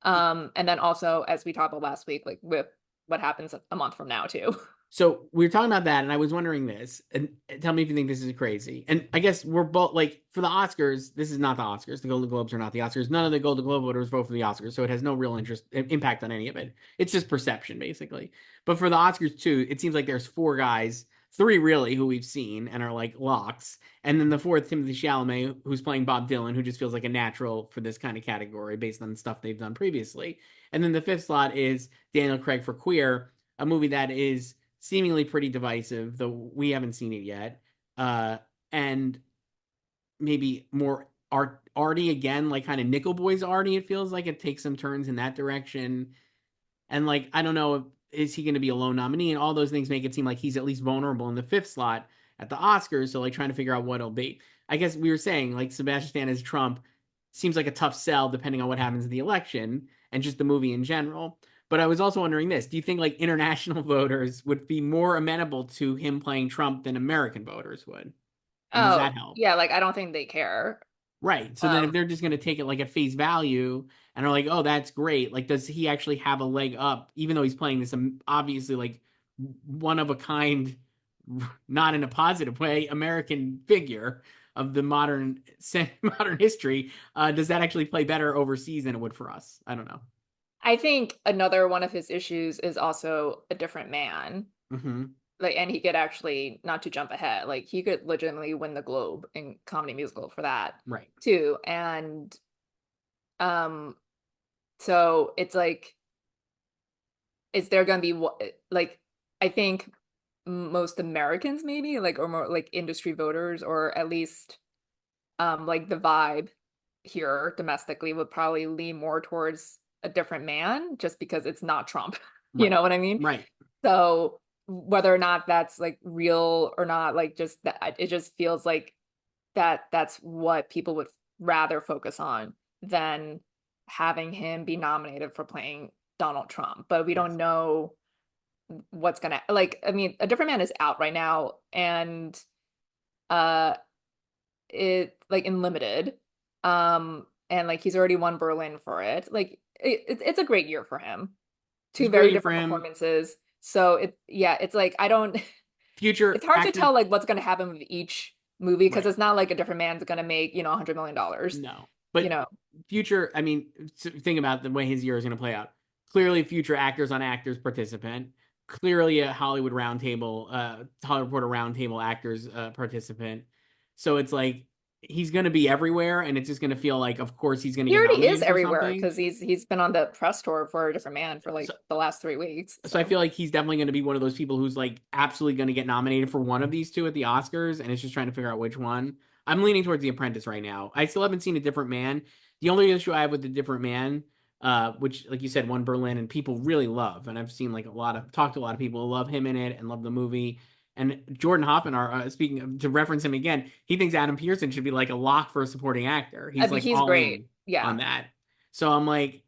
[SPEAKER 2] then also as we talked about last week, like with what happens a month from now too.
[SPEAKER 1] So we were talking about that, and I was wondering this, and tell me if you think this is crazy. And I guess we're both like for the Oscars. This is not the Oscars. The Golden Globes are not the Oscars. None of the Golden Globe voters vote for the Oscars, so it has no real impact on any of it. It's just perception, basically. But for the Oscars too, it seems like there's four guys, three really, who we've seen and are like locks, and then the fourth, Timothy Chalamet, who's playing Bob Dylan, who just feels like a natural for this kind of category based on stuff they've done previously. And then the fifth slot is Daniel Craig for Queer, a movie that is seemingly pretty divisive, though we haven't seen it yet. And maybe more arty again, like kind of Nickel Boys arty. It feels like it takes some turns in that direction. And like I don't know, is he going to be a lone nominee? And all those things make it seem like he's at least vulnerable in the fifth slot at the Oscars. So like trying to figure out what it'll be. I guess we were saying like Sebastian Stan as Trump seems like a tough sell depending on what happens in the election and just the movie in general. But I was also wondering this: do you think like international voters would be more amenable to him playing Trump than American voters would? And does
[SPEAKER 2] Oh,
[SPEAKER 1] that help?
[SPEAKER 2] yeah, like I don't think they care.
[SPEAKER 1] Right. So then if
[SPEAKER 2] Um,
[SPEAKER 1] they're just going to take it like at face value and are like, "Oh, that's great." Like does he actually have a leg up even though he's playing this obviously like one of a kind, not in a positive way, American figure of the modern modern history? Does that actually play better overseas than it would for us? I don't know.
[SPEAKER 2] I think another one of his issues is also a different man.
[SPEAKER 1] Hmm.
[SPEAKER 2] Like, and he could actually, not to jump ahead, like he could legitimately win the Globe in comedy musical for that
[SPEAKER 1] Right.
[SPEAKER 2] too. And um, so it's like, is there gonna be like I think most Americans maybe like or more like industry voters or at least like the vibe here domestically would probably lean more towards a different man just because it's not Trump. You
[SPEAKER 1] Right.
[SPEAKER 2] know what I mean?
[SPEAKER 1] Right.
[SPEAKER 2] So whether or not that's like real or not, like just that it just feels like that's what people would rather focus on than having him be nominated for playing Donald Trump, but we don't
[SPEAKER 1] Yes.
[SPEAKER 2] know what's gonna like. I mean, A Different Man is out right now, and uh, it like in limited, and like he's already won Berlin for it. Like it's a great year for him.
[SPEAKER 1] It's
[SPEAKER 2] Two
[SPEAKER 1] a great
[SPEAKER 2] very
[SPEAKER 1] year for
[SPEAKER 2] different
[SPEAKER 1] him.
[SPEAKER 2] performances. So it's like I don't. It's
[SPEAKER 1] Future
[SPEAKER 2] hard to
[SPEAKER 1] actors,
[SPEAKER 2] tell like what's gonna happen with each movie because
[SPEAKER 1] right?
[SPEAKER 2] it's not like A Different Man's gonna make $100 million.
[SPEAKER 1] No,
[SPEAKER 2] You
[SPEAKER 1] but
[SPEAKER 2] know,
[SPEAKER 1] future. I mean, think about the way his year is going to play out. Clearly, future actors on actors participant. Clearly, a Hollywood roundtable, Hollywood Reporter roundtable actors participant. So it's like he's going to be everywhere, and it's just going to feel like, of course, he's going to
[SPEAKER 2] he
[SPEAKER 1] get
[SPEAKER 2] already is
[SPEAKER 1] nominated for
[SPEAKER 2] everywhere
[SPEAKER 1] something.
[SPEAKER 2] because he's been on the press tour for A Different Man for
[SPEAKER 1] So,
[SPEAKER 2] like the last 3 weeks.
[SPEAKER 1] so I
[SPEAKER 2] So
[SPEAKER 1] feel like he's definitely going to be one of those people who's like absolutely going to get nominated for one of these two at the Oscars, and it's just trying to figure out which one. I'm leaning towards The Apprentice right now. I still haven't seen A Different Man. The only issue I have with The Different Man, which, like you said, won Berlin and people really love, and I've seen like talked to a lot of people who love him in it and love the movie. And Jordan Hoffman, are speaking to reference him again, he thinks Adam Pearson should be like a lock for a supporting actor.
[SPEAKER 2] I
[SPEAKER 1] He's
[SPEAKER 2] mean,
[SPEAKER 1] like
[SPEAKER 2] he's
[SPEAKER 1] all
[SPEAKER 2] great.
[SPEAKER 1] in on
[SPEAKER 2] Yeah.
[SPEAKER 1] that. So I'm like,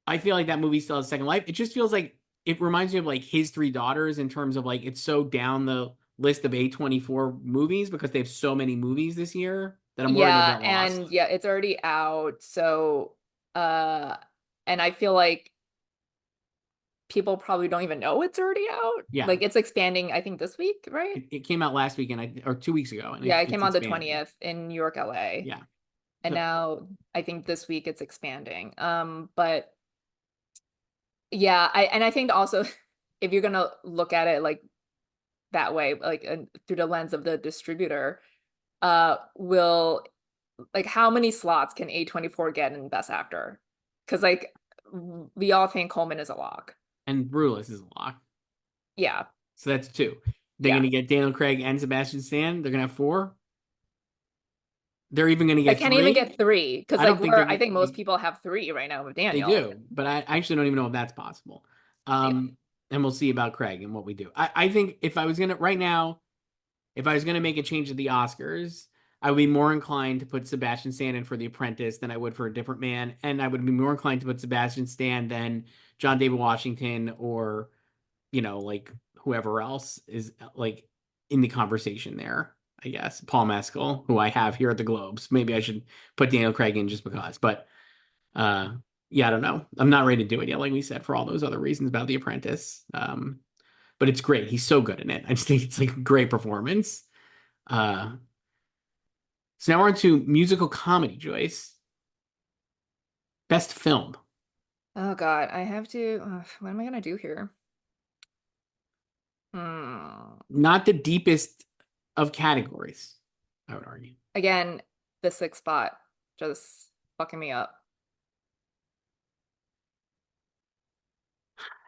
[SPEAKER 1] I feel like that movie still has a second life. It just feels like it reminds me of like His Three Daughters in terms of like it's so down the list of A24 movies because they have so many movies this year that I'm worried it'll
[SPEAKER 2] Yeah,
[SPEAKER 1] get lost.
[SPEAKER 2] and yeah, it's already out. So uh and I feel like people probably don't even know it's already out.
[SPEAKER 1] Yeah,
[SPEAKER 2] Like it's expanding, I think this week, right?
[SPEAKER 1] it came out last weekend or 2 weeks ago, and
[SPEAKER 2] Yeah, it came
[SPEAKER 1] it's
[SPEAKER 2] on the
[SPEAKER 1] expanding.
[SPEAKER 2] 20th in New York, LA.
[SPEAKER 1] Yeah,
[SPEAKER 2] And
[SPEAKER 1] so
[SPEAKER 2] now I think this week it's expanding. But yeah, I think also if you're gonna look at it like that way, like through the lens of the distributor, will like how many slots can A24 get in Best Actor? Because like we all think Coleman is a lock.
[SPEAKER 1] and Brulis is a lock,
[SPEAKER 2] Yeah,
[SPEAKER 1] so that's two. They're
[SPEAKER 2] yeah.
[SPEAKER 1] gonna get Daniel Craig and Sebastian Stan. They're gonna have four. They're even gonna
[SPEAKER 2] I
[SPEAKER 1] get
[SPEAKER 2] can't even
[SPEAKER 1] three.
[SPEAKER 2] get three because
[SPEAKER 1] I don't think they're
[SPEAKER 2] I think most
[SPEAKER 1] getting.
[SPEAKER 2] people have three right now with
[SPEAKER 1] They
[SPEAKER 2] Daniel.
[SPEAKER 1] do, but I actually don't even know if that's possible.
[SPEAKER 2] Yeah.
[SPEAKER 1] And we'll see about Craig and what we do. I think if I was gonna right now, if I was gonna make a change to the Oscars, I would be more inclined to put Sebastian Stan in for The Apprentice than I would for A Different Man, and I would be more inclined to put Sebastian Stan than John David Washington or like whoever else is like in the conversation there. I guess Paul Mescal, who I have here at the Globes. Maybe I should put Daniel Craig in just because, but uh, yeah, I don't know. I'm not ready to do it yet, like we said, for all those other reasons about The Apprentice. But it's great. He's so good in it. I just think it's like a great performance. Uh, so now we're into musical comedy, Joyce. Best film.
[SPEAKER 2] Oh God, I have to. What am I gonna do here? Hmm.
[SPEAKER 1] Not the deepest of categories, I would argue.
[SPEAKER 2] Again, the sixth spot just fucking me up.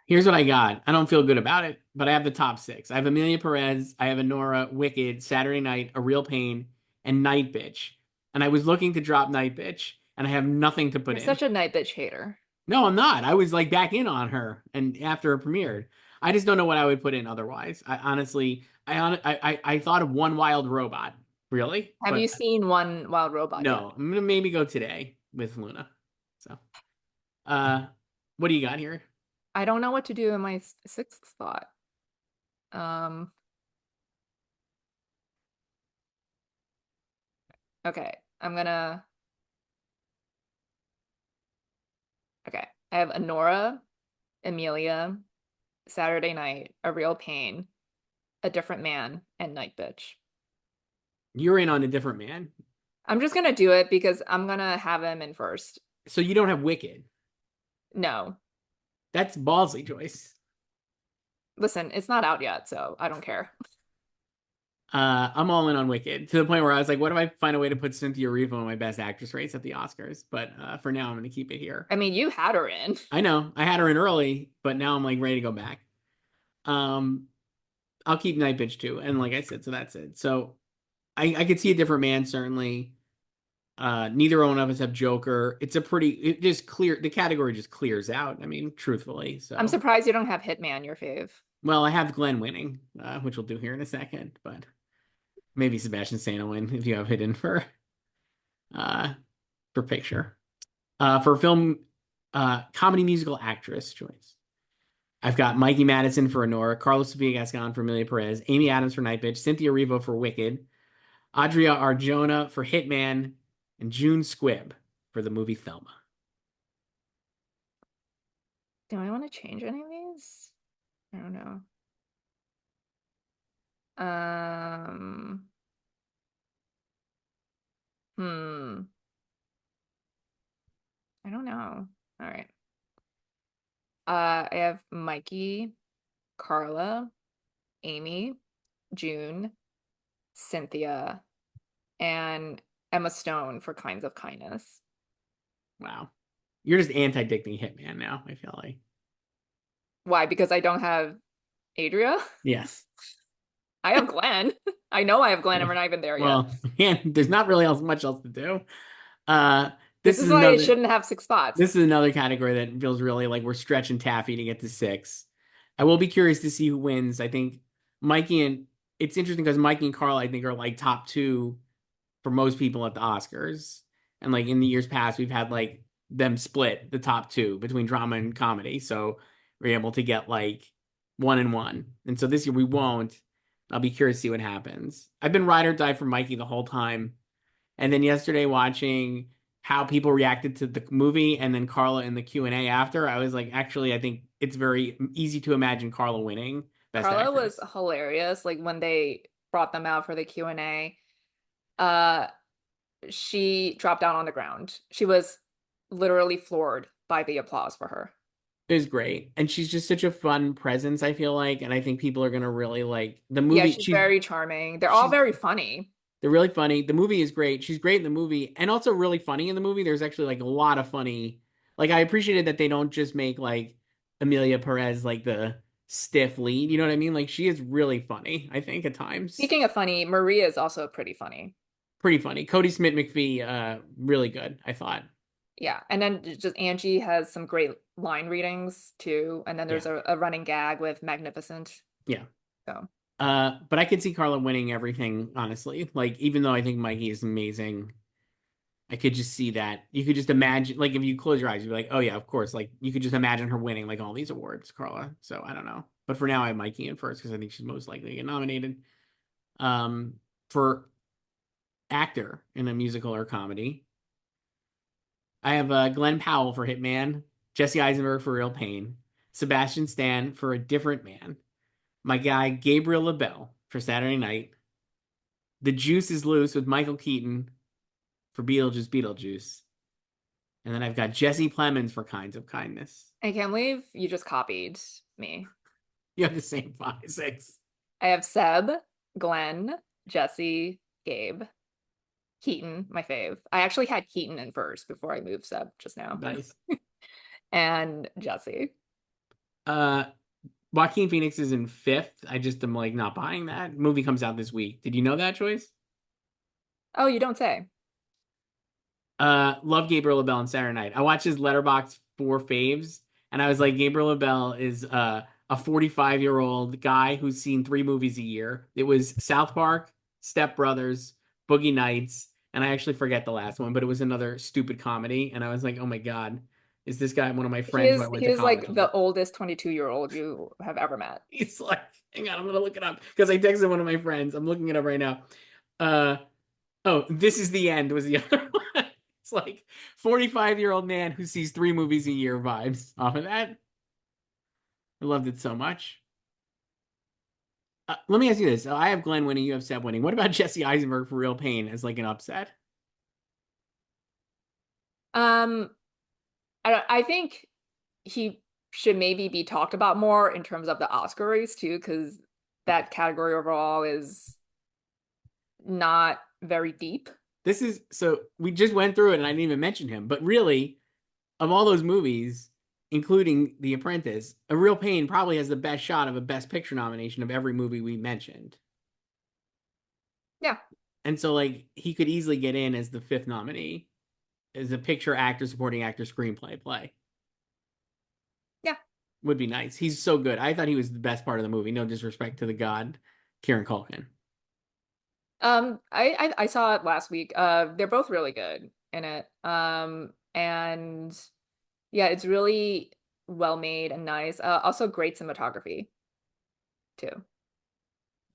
[SPEAKER 1] Here's what I got. I don't feel good about it, but I have the top six. I have Emilia Perez, I have Anora, Wicked, Saturday Night, A Real Pain, and Night Bitch. And I was looking to drop Night Bitch, and I have nothing to put
[SPEAKER 2] You're
[SPEAKER 1] in.
[SPEAKER 2] such a night bitch hater.
[SPEAKER 1] No, I'm not. I was like back in on her, and after it premiered, I just don't know what I would put in otherwise. I honestly, I thought of One Wild Robot, really,
[SPEAKER 2] Have
[SPEAKER 1] but
[SPEAKER 2] you seen One Wild Robot yet?
[SPEAKER 1] no. I'm gonna maybe go today with Luna. So, uh, what do you got here?
[SPEAKER 2] I don't know what to do in my sixth spot. Um, okay, I'm gonna. Okay, I have Anora, Emilia, Saturday Night, A Real Pain, A Different Man, and Night Bitch.
[SPEAKER 1] You're in on A Different Man,
[SPEAKER 2] I'm just gonna do it because I'm gonna have him in first.
[SPEAKER 1] so you don't have Wicked.
[SPEAKER 2] No,
[SPEAKER 1] That's ballsy, Joyce.
[SPEAKER 2] listen, it's not out yet, so I don't care.
[SPEAKER 1] I'm all in on Wicked to the point where I was like, what if I find a way to put Cynthia Erivo in my Best Actress race at the Oscars? But for now, I'm going to keep it here.
[SPEAKER 2] I mean, you had her in.
[SPEAKER 1] I know I had her in early, but now I'm like ready to go back. Um, I'll keep Night Bitch too, and like I said, so that's it. So I could see A Different Man certainly. Neither one of us have Joker. It just clear the category just clears out. I mean, truthfully.
[SPEAKER 2] I'm
[SPEAKER 1] So
[SPEAKER 2] surprised you don't have Hitman, your fave.
[SPEAKER 1] well, I have Glenn winning, which we'll do here in a second, but maybe Sebastian Stan will win if you have hidden uh for picture. For film Comedy musical actress choice. I've got Mikey Madison for Anora, Carlos Sofia Gascon for Emilia Perez, Amy Adams for Night Bitch, Cynthia Erivo for Wicked, Adria Arjona for Hitman, and June Squibb for the movie Thelma.
[SPEAKER 2] Do I want to change any of these? I don't know. Um, hmm. I don't know. All right. I have Mikey, Carla, Amy, June, Cynthia, and Emma Stone for Kinds of Kindness.
[SPEAKER 1] Wow. You're just anti-dicting Hitman now, I feel like.
[SPEAKER 2] Why? Because I don't have Adria?
[SPEAKER 1] Yes.
[SPEAKER 2] I have Glenn. I know I have Glenn, and we're not even there yet.
[SPEAKER 1] Well, man, there's not really much else to do. Uh,
[SPEAKER 2] This
[SPEAKER 1] this is
[SPEAKER 2] is why it
[SPEAKER 1] another
[SPEAKER 2] shouldn't have 6 spots.
[SPEAKER 1] this is another category that feels really like we're stretching taffy to get to six. I will be curious to see who wins. I think Mikey and it's interesting because Mikey and Carl, I think, are like top two for most people at the Oscars. And like in the years past, we've had like them split the top two between drama and comedy. So we're able to get like one and one. And so this year we won't. I'll be curious to see what happens. I've been ride or die for Mikey the whole time. And then yesterday watching how people reacted to the movie and then Carla in the Q&A after, I was like, actually, I think it's very easy to imagine Carla winning Best
[SPEAKER 2] Carla was
[SPEAKER 1] Actress.
[SPEAKER 2] hilarious. Like when they brought them out for the Q&A, uh, she dropped down on the ground. She was literally floored by the applause for her.
[SPEAKER 1] It was great. And she's just such a fun presence, I feel like. And I think people are gonna really like the
[SPEAKER 2] Yeah,
[SPEAKER 1] movie.
[SPEAKER 2] she's very charming. They're all
[SPEAKER 1] She's
[SPEAKER 2] very funny.
[SPEAKER 1] they're really funny. The movie is great. She's great in the movie and also really funny in the movie. There's actually like a lot of funny. Like I appreciated that they don't just make like Emilia Perez like the stiff lead. You know what I mean? Like she is really funny, I think, at times.
[SPEAKER 2] Speaking of funny, Maria is also pretty funny.
[SPEAKER 1] Pretty funny. Cody Smith McPhee, really good, I thought.
[SPEAKER 2] Yeah, and then just Angie has some great line readings too. And then
[SPEAKER 1] Yeah.
[SPEAKER 2] there's a running gag with Magnificent.
[SPEAKER 1] Yeah.
[SPEAKER 2] So
[SPEAKER 1] But I could see Carla winning everything, honestly. Like, even though I think Mikey is amazing, I could just see that. You could just imagine, like, if you close your eyes, you'd be like, oh, yeah, of course. Like, you could just imagine her winning, like, all these awards, Carla. So I don't know. But for now, I have Mikey in first because I think she's most likely to get nominated. For actor in a musical or comedy, I have Glenn Powell for Hitman, Jesse Eisenberg for Real Pain, Sebastian Stan for A Different Man, my guy Gabriel LaBelle for Saturday Night, The Juice is Loose with Michael Keaton for Beetlejuice, and then I've got Jesse Plemons for Kinds of Kindness.
[SPEAKER 2] I can't believe you just copied me.
[SPEAKER 1] You have the same five, six.
[SPEAKER 2] I have Seb, Glenn, Jesse, Gabe, Keaton, my fave. I actually had Keaton in first before I moved Seb just now.
[SPEAKER 1] Nice.
[SPEAKER 2] And Jesse.
[SPEAKER 1] Uh, Joaquin Phoenix is in fifth. I just am like not buying that. Movie comes out this week. Did you know that, Choice?
[SPEAKER 2] Oh, you don't say.
[SPEAKER 1] Love Gabriel LaBelle on Saturday Night. I watched his Letterboxd four faves, and I was like, Gabriel LaBelle is a 45-year-old guy who's seen three movies a year. It was South Park, Step Brothers, Boogie Nights, and I actually forget the last one, but it was another stupid comedy. And I was like, oh my God, is this guy one of my
[SPEAKER 2] He
[SPEAKER 1] friends who I
[SPEAKER 2] is
[SPEAKER 1] went
[SPEAKER 2] he
[SPEAKER 1] to
[SPEAKER 2] is
[SPEAKER 1] college
[SPEAKER 2] like
[SPEAKER 1] with?
[SPEAKER 2] the oldest 22-year-old you have ever met.
[SPEAKER 1] He's like, hang on, I'm gonna look it up because I texted one of my friends. I'm looking it up right now. Uh, Oh, This Is the End was the other one. It's like 45-year-old man who sees three movies a year vibes off of that. I loved it so much. Let me ask you this. I have Glenn winning, you have Seb winning. What about Jesse Eisenberg for Real Pain as like an upset?
[SPEAKER 2] Um, I think he should maybe be talked about more in terms of the Oscar race too, because that category overall is not very deep.
[SPEAKER 1] This is so we just went through it and I didn't even mention him, but really, of all those movies, including The Apprentice, A Real Pain probably has the best shot of a Best Picture nomination of every movie we mentioned.
[SPEAKER 2] Yeah,
[SPEAKER 1] And so like he could easily get in as the fifth nominee as a picture actor, supporting actor, screenplay play.
[SPEAKER 2] yeah.
[SPEAKER 1] Would be nice. He's so good. I thought he was the best part of the movie. No disrespect to the god, Kieran Culkin.
[SPEAKER 2] I saw it last week. They're both really good in it. And Yeah, it's really well made and nice. Also great cinematography too.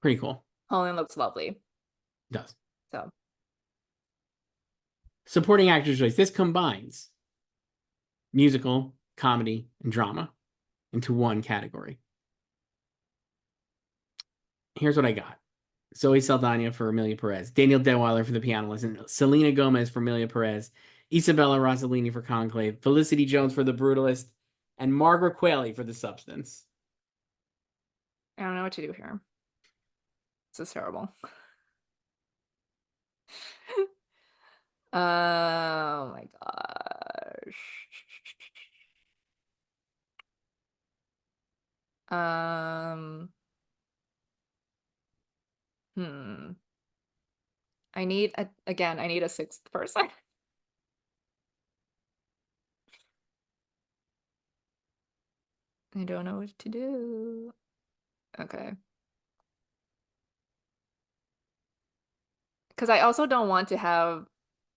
[SPEAKER 1] Pretty cool.
[SPEAKER 2] Holland looks lovely.
[SPEAKER 1] It does.
[SPEAKER 2] So,
[SPEAKER 1] Supporting actor's choice. This combines musical, comedy, and drama into one category. Here's what I got. Zoe Saldana for Emilia Perez, Daniel Detweiler for The Piano Lesson, Selena Gomez for Emilia Perez, Isabella Rossellini for Conclave, Felicity Jones for The Brutalist, and Margaret Qualley for The Substance.
[SPEAKER 2] I don't know what to do here. This is terrible. Oh my gosh. Um, hmm. I need a sixth person. I don't know what to do. Okay. Because I also don't want to have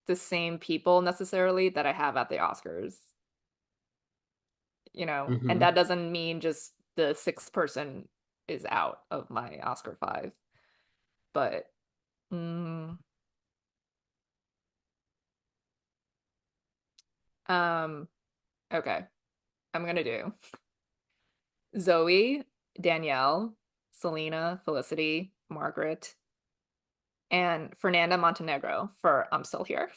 [SPEAKER 2] the same people necessarily that I have at the Oscars, and
[SPEAKER 1] Mm-hmm.
[SPEAKER 2] that doesn't mean just the sixth person is out of my Oscar five, but mm, um, okay, I'm gonna do Zoe, Danielle, Selena, Felicity, Margaret, and Fernanda Montenegro for I'm Still Here.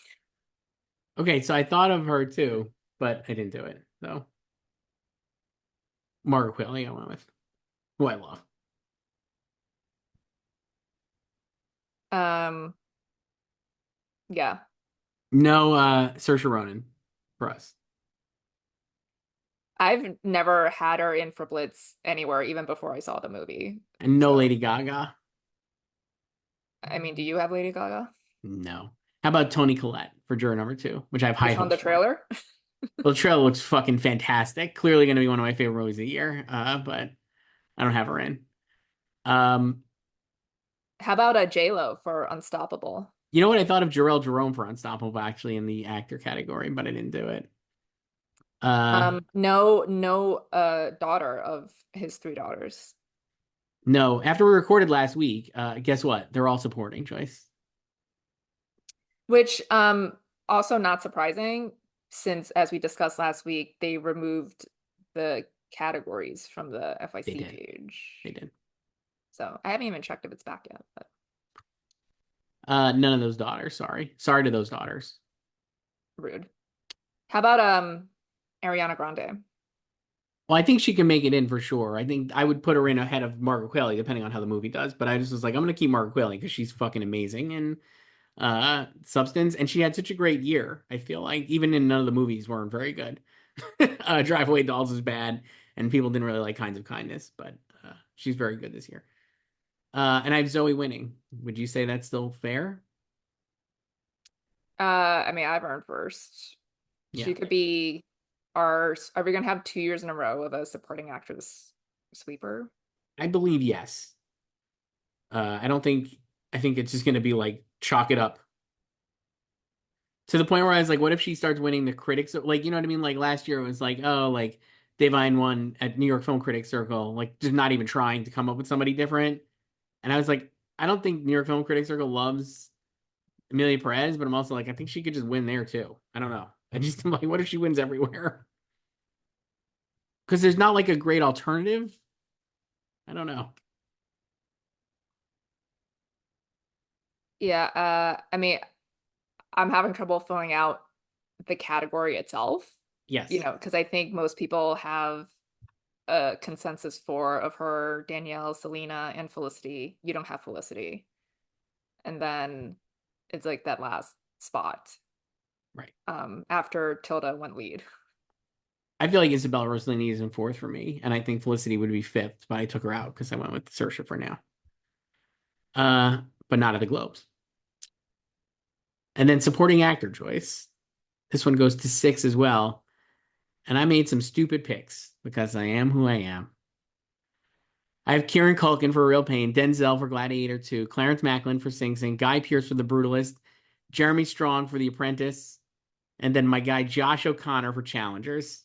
[SPEAKER 1] Okay, so I thought of her too, but I didn't do it. So Margaret Qualley I went with, who I love.
[SPEAKER 2] Um, yeah,
[SPEAKER 1] No, Saoirse Ronan for us.
[SPEAKER 2] I've never had her in for Blitz anywhere, even before I saw the movie.
[SPEAKER 1] And no
[SPEAKER 2] So,
[SPEAKER 1] Lady Gaga.
[SPEAKER 2] I mean, do you have Lady Gaga?
[SPEAKER 1] No. How about Toni Collette for juror number two, which I have high
[SPEAKER 2] Based on
[SPEAKER 1] hopes
[SPEAKER 2] the
[SPEAKER 1] for.
[SPEAKER 2] trailer?
[SPEAKER 1] Well, the trailer looks fucking fantastic. Clearly going to be one of my favorite movies of the year, but I don't have her in. Um,
[SPEAKER 2] How about a J-Lo for Unstoppable?
[SPEAKER 1] you know what? I thought of Jarrell Jerome for Unstoppable actually in the actor category, but I didn't do it.
[SPEAKER 2] No, daughter of his three daughters.
[SPEAKER 1] No. After we recorded last week, guess what? They're all supporting Joyce.
[SPEAKER 2] Which, also not surprising, since as we discussed last week, they removed the categories from the
[SPEAKER 1] They
[SPEAKER 2] FIC
[SPEAKER 1] did. They
[SPEAKER 2] page.
[SPEAKER 1] did.
[SPEAKER 2] So I haven't even checked if it's back yet, but
[SPEAKER 1] None of those daughters. Sorry. Sorry to those daughters.
[SPEAKER 2] rude. How about Ariana Grande?
[SPEAKER 1] Well, I think she can make it in for sure. I think I would put her in ahead of Margaret Qualley, depending on how the movie does. But I just was like, I'm gonna keep Margaret Qualley because she's fucking amazing in Substance, and she had such a great year. I feel like even in none of the movies weren't very good. Drive Away Dolls is bad, and people didn't really like Kinds of Kindness, but she's very good this year. And I have Zoe winning. Would you say that's still fair?
[SPEAKER 2] I mean, I've earned first.
[SPEAKER 1] Yeah,
[SPEAKER 2] She could be our, are we gonna have 2 years in a row of a supporting actress sweeper?
[SPEAKER 1] I believe yes. I don't think. I think it's just gonna be like chalk it up to the point where I was like, what if she starts winning the critics? Like, you know what I mean? Like last year it was like, oh, like Divine won at New York Film Critics Circle, like just not even trying to come up with somebody different. And I was like, I don't think New York Film Critics Circle loves Emilia Perez, but I'm also like, I think she could just win there too. I don't know. I just am like, what if she wins everywhere? Because there's not like a great alternative. I don't know.
[SPEAKER 2] Yeah, I mean, I'm having trouble filling out the category itself,
[SPEAKER 1] Yes,
[SPEAKER 2] because I think most people have a consensus four of her, Danielle, Selena, and Felicity. You don't have Felicity. And then it's like that last spot,
[SPEAKER 1] right.
[SPEAKER 2] after Tilda went lead.
[SPEAKER 1] I feel like Isabella Rossellini is in fourth for me, and I think Felicity would be fifth, but I took her out because I went with Saoirse for now. Uh, but not at the Globes. And then supporting actor choice. This one goes to six as well. And I made some stupid picks because I am who I am. I have Kieran Culkin for Real Pain, Denzel for Gladiator 2, Clarence Macklin for Sing Sing, Guy Pearce for The Brutalist, Jeremy Strong for The Apprentice, and then my guy Josh O'Connor for Challengers.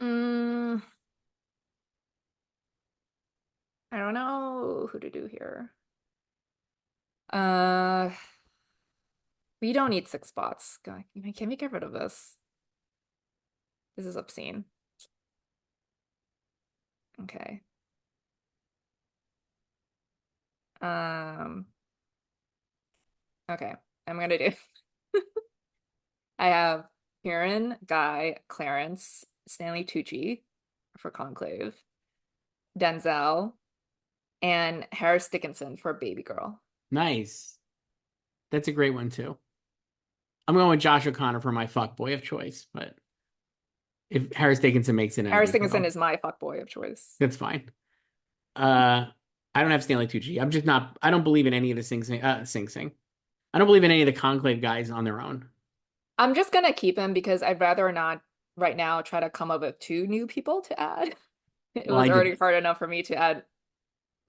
[SPEAKER 2] Mm, I don't know who to do here. Uh, we don't need six spots. God, can we get rid of this? This is obscene. Okay. Um, okay. I'm gonna do. I have Kieran, Guy, Clarence, Stanley Tucci for Conclave, Denzel, and Harris Dickinson for Baby Girl.
[SPEAKER 1] Nice. That's a great one too. I'm going with Josh O'Connor for my fuck boy of choice, but if Harris Dickinson makes it, I
[SPEAKER 2] Harris
[SPEAKER 1] need
[SPEAKER 2] Dickinson
[SPEAKER 1] girl.
[SPEAKER 2] is my fuckboy of choice.
[SPEAKER 1] That's fine. Uh, I don't have Stanley Tucci. I'm just not. I don't believe in any of the Sing Sing. I don't believe in any of the Conclave guys on their own.
[SPEAKER 2] I'm just gonna keep him because I'd rather not right now try to come up with two new people to add. It
[SPEAKER 1] Well,
[SPEAKER 2] was
[SPEAKER 1] I did.
[SPEAKER 2] already hard enough for me to add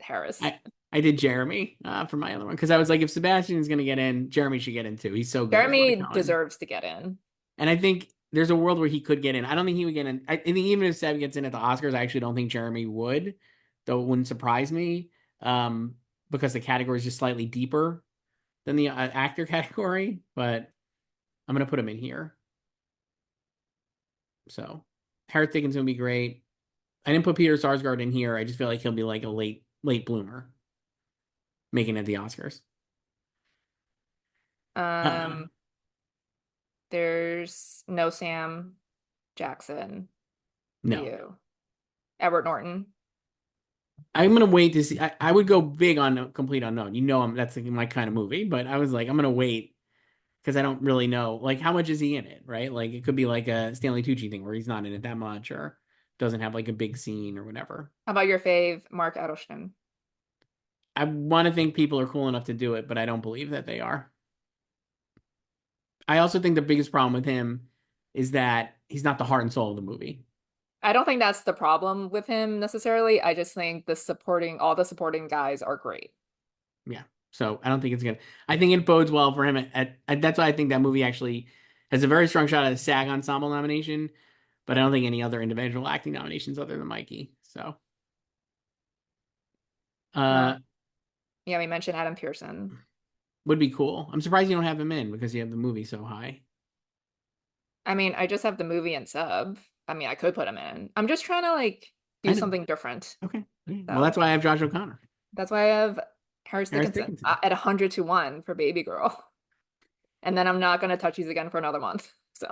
[SPEAKER 2] Harris.
[SPEAKER 1] I did Jeremy for my other one because I was like, if Sebastian's gonna get in, Jeremy should get in too. He's so good at
[SPEAKER 2] Jeremy
[SPEAKER 1] storytelling,
[SPEAKER 2] deserves to get in.
[SPEAKER 1] and I think there's a world where he could get in. I don't think he would get in. I think even if Seb gets in at the Oscars, I actually don't think Jeremy would, though it wouldn't surprise me, um, because the category is just slightly deeper than the actor category. But I'm gonna put him in here. So Harris Dickinson would be great. I didn't put Peter Sarsgaard in here. I just feel like he'll be like a late bloomer making it the Oscars. Uh,
[SPEAKER 2] Um, there's no Sam Jackson for
[SPEAKER 1] no.
[SPEAKER 2] you. Edward Norton.
[SPEAKER 1] I'm gonna wait to see. I would go big on Complete Unknown. You know, that's like my kind of movie. But I was like, I'm gonna wait because I don't really know. Like, how much is he in it? Right? Like, it could be like a Stanley Tucci thing where he's not in it that much, or doesn't have like a big scene or whatever.
[SPEAKER 2] How about your fave, Mark Edelstein?
[SPEAKER 1] I want to think people are cool enough to do it, but I don't believe that they are. I also think the biggest problem with him is that he's not the heart and soul of the movie.
[SPEAKER 2] I don't think that's the problem with him necessarily. I just think all the supporting guys are great.
[SPEAKER 1] Yeah. So I don't think it's gonna. I think it bodes well for him. That's why I think that movie actually has a very strong shot at a SAG Ensemble nomination, but I don't think any other individual acting nominations other than Mikey. So,
[SPEAKER 2] Uh,
[SPEAKER 1] uh,
[SPEAKER 2] yeah, we mentioned Adam Pearson.
[SPEAKER 1] would be cool. I'm surprised you don't have him in because you have the movie so high.
[SPEAKER 2] I mean, I just have the movie and sub. I mean, I could put him in. I'm just trying to like
[SPEAKER 1] I
[SPEAKER 2] do
[SPEAKER 1] know.
[SPEAKER 2] something different.
[SPEAKER 1] Okay. Well,
[SPEAKER 2] So
[SPEAKER 1] that's why I have Josh O'Connor,
[SPEAKER 2] that's why I have Harris
[SPEAKER 1] Harris
[SPEAKER 2] Dickinson
[SPEAKER 1] Dickinson.
[SPEAKER 2] at 100 to 1 for Baby Girl. And then I'm not gonna touch these again for another month. So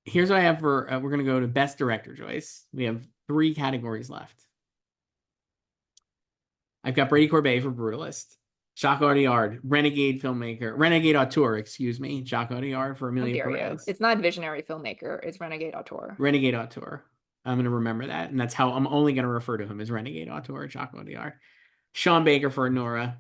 [SPEAKER 1] Here's what I have for. We're gonna go to Best Director, Joyce. We have three categories left. I've got Brady Corbet for Brutalist. Jacques Audiard, renegade auteur, excuse me. Jacques Audiard for
[SPEAKER 2] how
[SPEAKER 1] Emilia
[SPEAKER 2] dare you?
[SPEAKER 1] Perez.
[SPEAKER 2] It's not visionary filmmaker, it's Renegade Auteur.
[SPEAKER 1] Renegade auteur. I'm going to remember that. And that's how I'm only going to refer to him as Renegade auteur, Jacques Audiard. Sean Baker for Anora.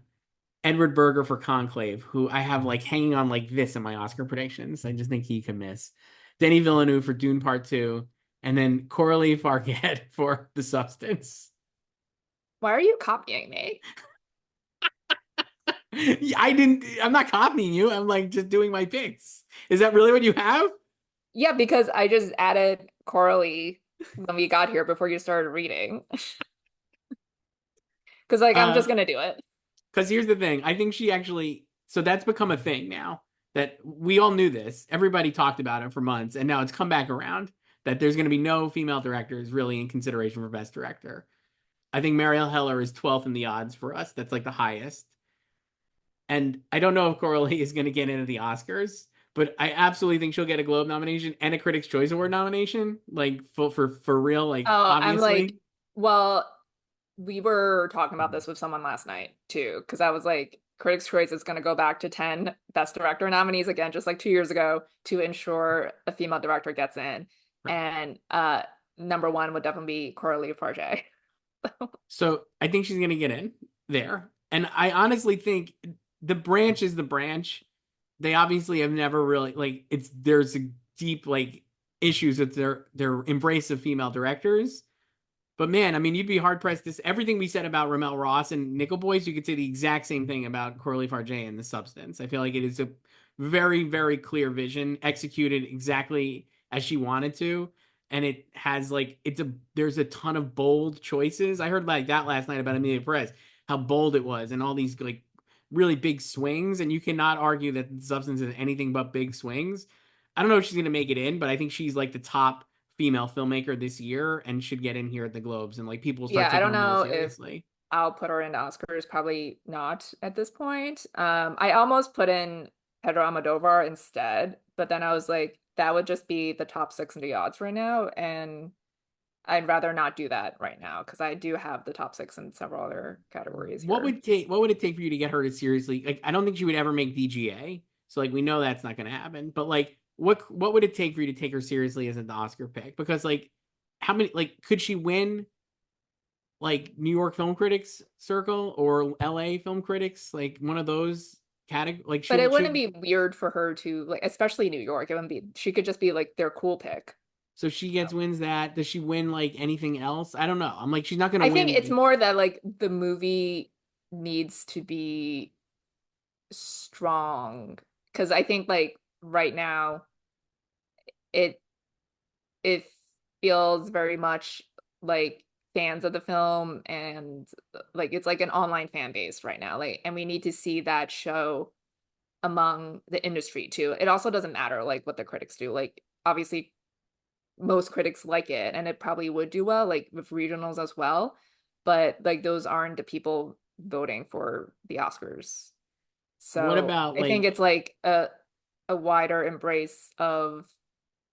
[SPEAKER 1] Edward Berger for Conclave, who I have like hanging on like this in my Oscar predictions. I just think he can miss. Denny Villeneuve for Dune Part 2. And then Coralie Farget for The Substance.
[SPEAKER 2] Why are you copying me?
[SPEAKER 1] I'm not copying you. I'm like just doing my picks. Is that really what you have?
[SPEAKER 2] Yeah, because I just added Coralie when we got here before you started reading. Because like I'm
[SPEAKER 1] Uh,
[SPEAKER 2] just gonna do it.
[SPEAKER 1] because here's the thing. I think she actually, so that's become a thing now that we all knew this. Everybody talked about it for months, and now it's come back around that there's going to be no female directors really in consideration for Best Director. I think Marielle Heller is 12th in the odds for us. That's like the highest. And I don't know if Coralie is going to get into the Oscars, but I absolutely think she'll get a Globe nomination and a Critics' Choice Award nomination, like for real, like
[SPEAKER 2] Oh, I'm like,
[SPEAKER 1] obviously.
[SPEAKER 2] well, we were talking about this with someone last night too, because I was like, Critics' Choice is gonna go back to 10 Best Director nominees again, just like 2 years ago, to ensure a female director gets in.
[SPEAKER 1] Right.
[SPEAKER 2] And number one would definitely be Coralie Farge.
[SPEAKER 1] So I think she's going to get in there. And I honestly think the branch is the branch. They obviously have never really like there's a deep like issues with their embrace of female directors. But man, I mean, you'd be hard pressed. This everything we said about Ramel Ross and Nickel Boys, you could say the exact same thing about Coralie Farge and The Substance. I feel like it is a very, very clear vision, executed exactly as she wanted to. and it has like there's a ton of bold choices. I heard like that last night about Emilia Perez, how bold it was, and all these like really big swings, and you cannot argue that Substance is anything but big swings. I don't know if she's gonna make it in, but I think she's like the top female filmmaker this year and should get in here at the Globes, and like people will start
[SPEAKER 2] Yeah, I
[SPEAKER 1] taking
[SPEAKER 2] don't
[SPEAKER 1] her more
[SPEAKER 2] know if
[SPEAKER 1] seriously.
[SPEAKER 2] I'll put her into Oscars. Probably not at this point. I almost put in Pedro Almodovar instead, but then I was like, that would just be the top six in the odds right now, and I'd rather not do that right now because I do have the top six in several other categories here.
[SPEAKER 1] What would it take for you to get her to seriously, like, I don't think she would ever make VGA, so like we know that's not going to happen, but like what would it take for you to take her seriously as an Oscar pick? Because like how many, like, could she win like New York Film Critics Circle or LA Film Critics, like one of those category, like
[SPEAKER 2] But it wouldn't
[SPEAKER 1] should
[SPEAKER 2] be weird for her to like, especially New York. It wouldn't be. She could just be like their cool pick.
[SPEAKER 1] so she gets wins that, does she win like anything else? I don't know. I'm like she's not going to
[SPEAKER 2] I think
[SPEAKER 1] win
[SPEAKER 2] it's
[SPEAKER 1] like,
[SPEAKER 2] more that like the movie needs to be strong because I think like right now it it feels very much like fans of the film and like it's like an online fan base right now. Like, and we need to see that show among the industry too. It also doesn't matter like what the critics do. Like obviously most critics like it and it probably would do well, like with regionals as well. But like those aren't the people voting for the Oscars.
[SPEAKER 1] what
[SPEAKER 2] So
[SPEAKER 1] about
[SPEAKER 2] I think
[SPEAKER 1] like,
[SPEAKER 2] it's like a wider embrace of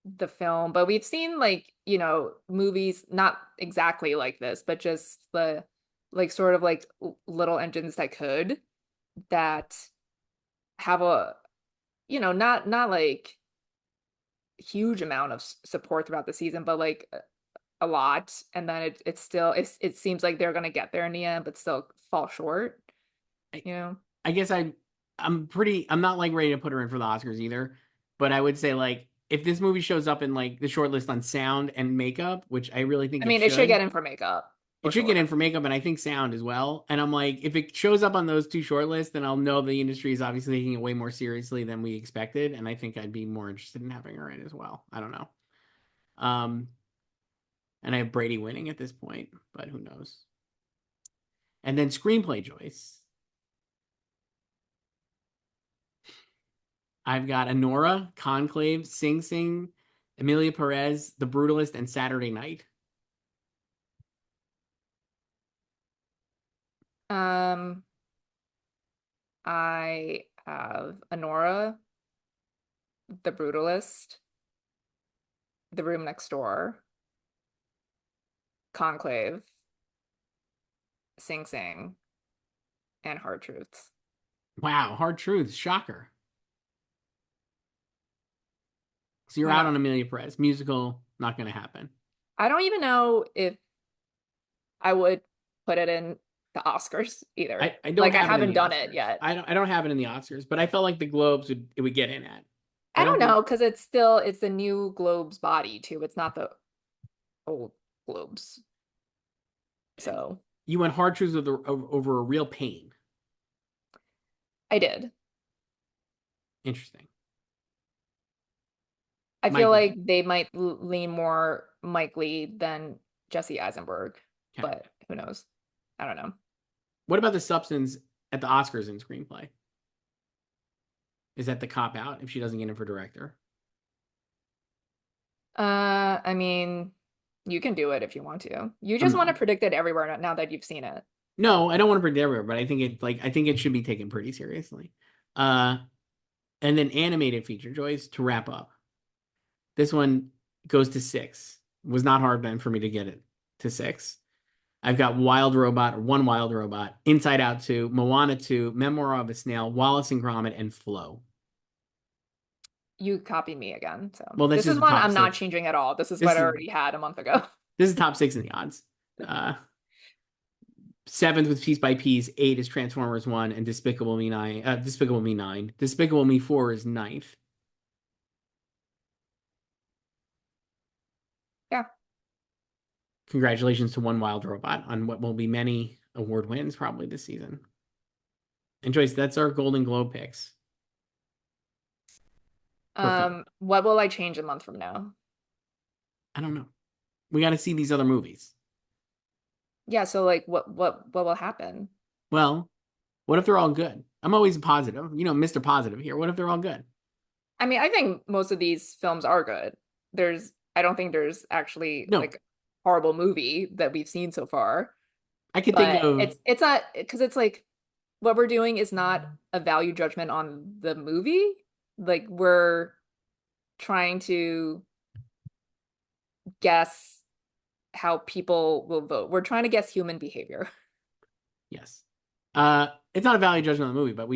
[SPEAKER 2] the film. But we've seen like, you know, movies not exactly like this, but just the like sort of like little engines that could that have a, you know, not like huge amount of support throughout the season, but like a lot. And then it's still it seems like they're gonna get there in the end, but still fall short,
[SPEAKER 1] I,
[SPEAKER 2] you know.
[SPEAKER 1] I guess I'm not like ready to put her in for the Oscars either, but I would say like if this movie shows up in like the short list on sound and makeup, which I really think
[SPEAKER 2] I
[SPEAKER 1] it
[SPEAKER 2] mean, it should
[SPEAKER 1] should,
[SPEAKER 2] get in for makeup
[SPEAKER 1] it
[SPEAKER 2] for
[SPEAKER 1] should get in
[SPEAKER 2] sure.
[SPEAKER 1] for makeup and I think sound as well. And I'm like, if it shows up on those two short lists, then I'll know the industry is obviously taking it way more seriously than we expected. And I think I'd be more interested in having her in as well. I don't know. Um, and I have Brady winning at this point, but who knows? And then screenplay, Joyce. I've got Anora, Conclave, Sing Sing, Emilia Perez, The Brutalist, and Saturday Night.
[SPEAKER 2] Um, I have Anora, The Brutalist, The Room Next Door, Conclave, Sing Sing, and Hard Truths.
[SPEAKER 1] Wow, Hard Truths, shocker. So you're
[SPEAKER 2] I
[SPEAKER 1] out
[SPEAKER 2] know.
[SPEAKER 1] on Emilia Perez. Musical, not going to happen.
[SPEAKER 2] I don't even know if I would put it in the Oscars either.
[SPEAKER 1] I don't
[SPEAKER 2] Like I
[SPEAKER 1] have it in
[SPEAKER 2] haven't
[SPEAKER 1] the
[SPEAKER 2] done it
[SPEAKER 1] Oscars.
[SPEAKER 2] yet.
[SPEAKER 1] I don't have it in the Oscars, but I felt like the Globes would get in at. I
[SPEAKER 2] I
[SPEAKER 1] don't
[SPEAKER 2] don't
[SPEAKER 1] think
[SPEAKER 2] know because it's the new Globe's body too. It's not the old Globes. So
[SPEAKER 1] you went Hard Truths over a real pain.
[SPEAKER 2] I did.
[SPEAKER 1] Interesting.
[SPEAKER 2] I feel
[SPEAKER 1] Michael.
[SPEAKER 2] like they might lean more Mike Lee than Jesse Eisenberg,
[SPEAKER 1] Okay.
[SPEAKER 2] but who knows? I don't know.
[SPEAKER 1] What about the substance at the Oscars in screenplay? Is that the cop out if she doesn't get in for director?
[SPEAKER 2] I mean, you can do it if you want to. You just want to
[SPEAKER 1] I'm,
[SPEAKER 2] predict it everywhere now that you've seen it.
[SPEAKER 1] no, I don't want to predict everywhere, but I think it should be taken pretty seriously. Uh, and then animated feature, Joyce, to wrap up. This one goes to six. It was not hard then for me to get it to six. I've got Wild Robot, or One Wild Robot, Inside Out 2, Moana 2, Memoir of a Snail, Wallace and Gromit, and Flow.
[SPEAKER 2] You copy me again. So
[SPEAKER 1] Well, this
[SPEAKER 2] this
[SPEAKER 1] is
[SPEAKER 2] is
[SPEAKER 1] the
[SPEAKER 2] one
[SPEAKER 1] top
[SPEAKER 2] I'm not
[SPEAKER 1] six.
[SPEAKER 2] changing at all. This is
[SPEAKER 1] This
[SPEAKER 2] what I
[SPEAKER 1] is
[SPEAKER 2] already had a month ago.
[SPEAKER 1] this is top six in the odds. Uh, Seventh with Piece by Piece, eight is Transformers 1, and Despicable Me 9. Despicable Me 9. Despicable Me 4 is ninth.
[SPEAKER 2] Yeah.
[SPEAKER 1] Congratulations to One Wild Robot on what will be many award wins probably this season. And Joyce, that's our Golden Globe picks for film.
[SPEAKER 2] What will I change a month from now?
[SPEAKER 1] I don't know. We got to see these other movies.
[SPEAKER 2] Yeah, so like what will happen?
[SPEAKER 1] Well, what if they're all good? I'm always positive, Mr. Positive here. What if they're all good?
[SPEAKER 2] I mean, I think most of these films are good. I don't think there's actually
[SPEAKER 1] No,
[SPEAKER 2] like a horrible movie that we've seen so far.
[SPEAKER 1] I could think
[SPEAKER 2] But
[SPEAKER 1] of
[SPEAKER 2] it's not because it's like what we're doing is not a value judgment on the movie. Like we're trying to guess how people will vote. We're trying to guess human behavior.
[SPEAKER 1] yes. It's not a value judgment on the movie, but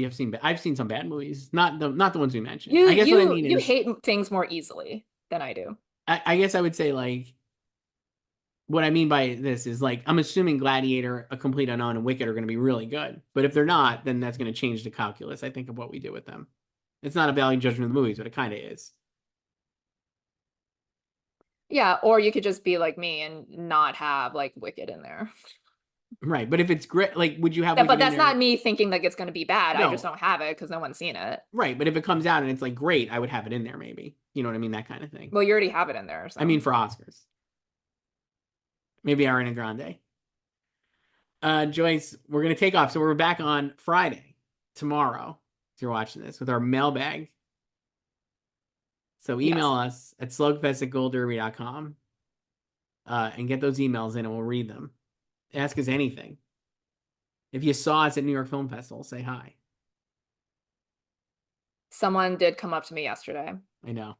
[SPEAKER 1] I've seen some bad movies, not the ones we mentioned.
[SPEAKER 2] You
[SPEAKER 1] I guess what I
[SPEAKER 2] you
[SPEAKER 1] mean
[SPEAKER 2] you
[SPEAKER 1] is
[SPEAKER 2] hate things more easily than I do.
[SPEAKER 1] I guess I would say like what I mean by this is like I'm assuming Gladiator, A Complete Unknown, and Wicked are going to be really good. But if they're not, then that's going to change the calculus, I think, of what we do with them. It's not a value judgment of the movies, but it kind of is.
[SPEAKER 2] Yeah, or you could just be like me and not have like Wicked in there.
[SPEAKER 1] Right. But if it's great, like, would you have
[SPEAKER 2] Yeah, but
[SPEAKER 1] Wicked in
[SPEAKER 2] that's not
[SPEAKER 1] there?
[SPEAKER 2] me thinking like it's going to be bad. I just
[SPEAKER 1] No.
[SPEAKER 2] don't have it because no one's seen it.
[SPEAKER 1] Right. But if it comes out and it's like great, I would have it in there maybe. You know what I mean? That kind of thing.
[SPEAKER 2] Well, you already have it in there,
[SPEAKER 1] I mean,
[SPEAKER 2] so.
[SPEAKER 1] for Oscars. Maybe Ariana Grande. Joyce, we're going to take off. So we're back on Friday, tomorrow, if you're watching this, with our mailbag. So email
[SPEAKER 2] Yes.
[SPEAKER 1] us at slugfest@goldderby.com and get those emails in and we'll read them. Ask us anything. If you saw us at New York Film Festival, say hi.
[SPEAKER 2] Someone did come up to me yesterday.
[SPEAKER 1] I know.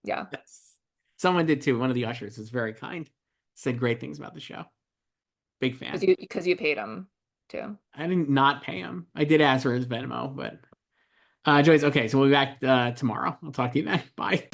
[SPEAKER 2] Yeah.
[SPEAKER 1] Yes. Someone did too. One of the ushers was very kind. Said great things about the show. Big fan.
[SPEAKER 2] Because you paid him too.
[SPEAKER 1] I didn't not pay him. I did ask for his Venmo, but Joyce, okay, so we'll be back tomorrow. I'll talk to you then. Bye.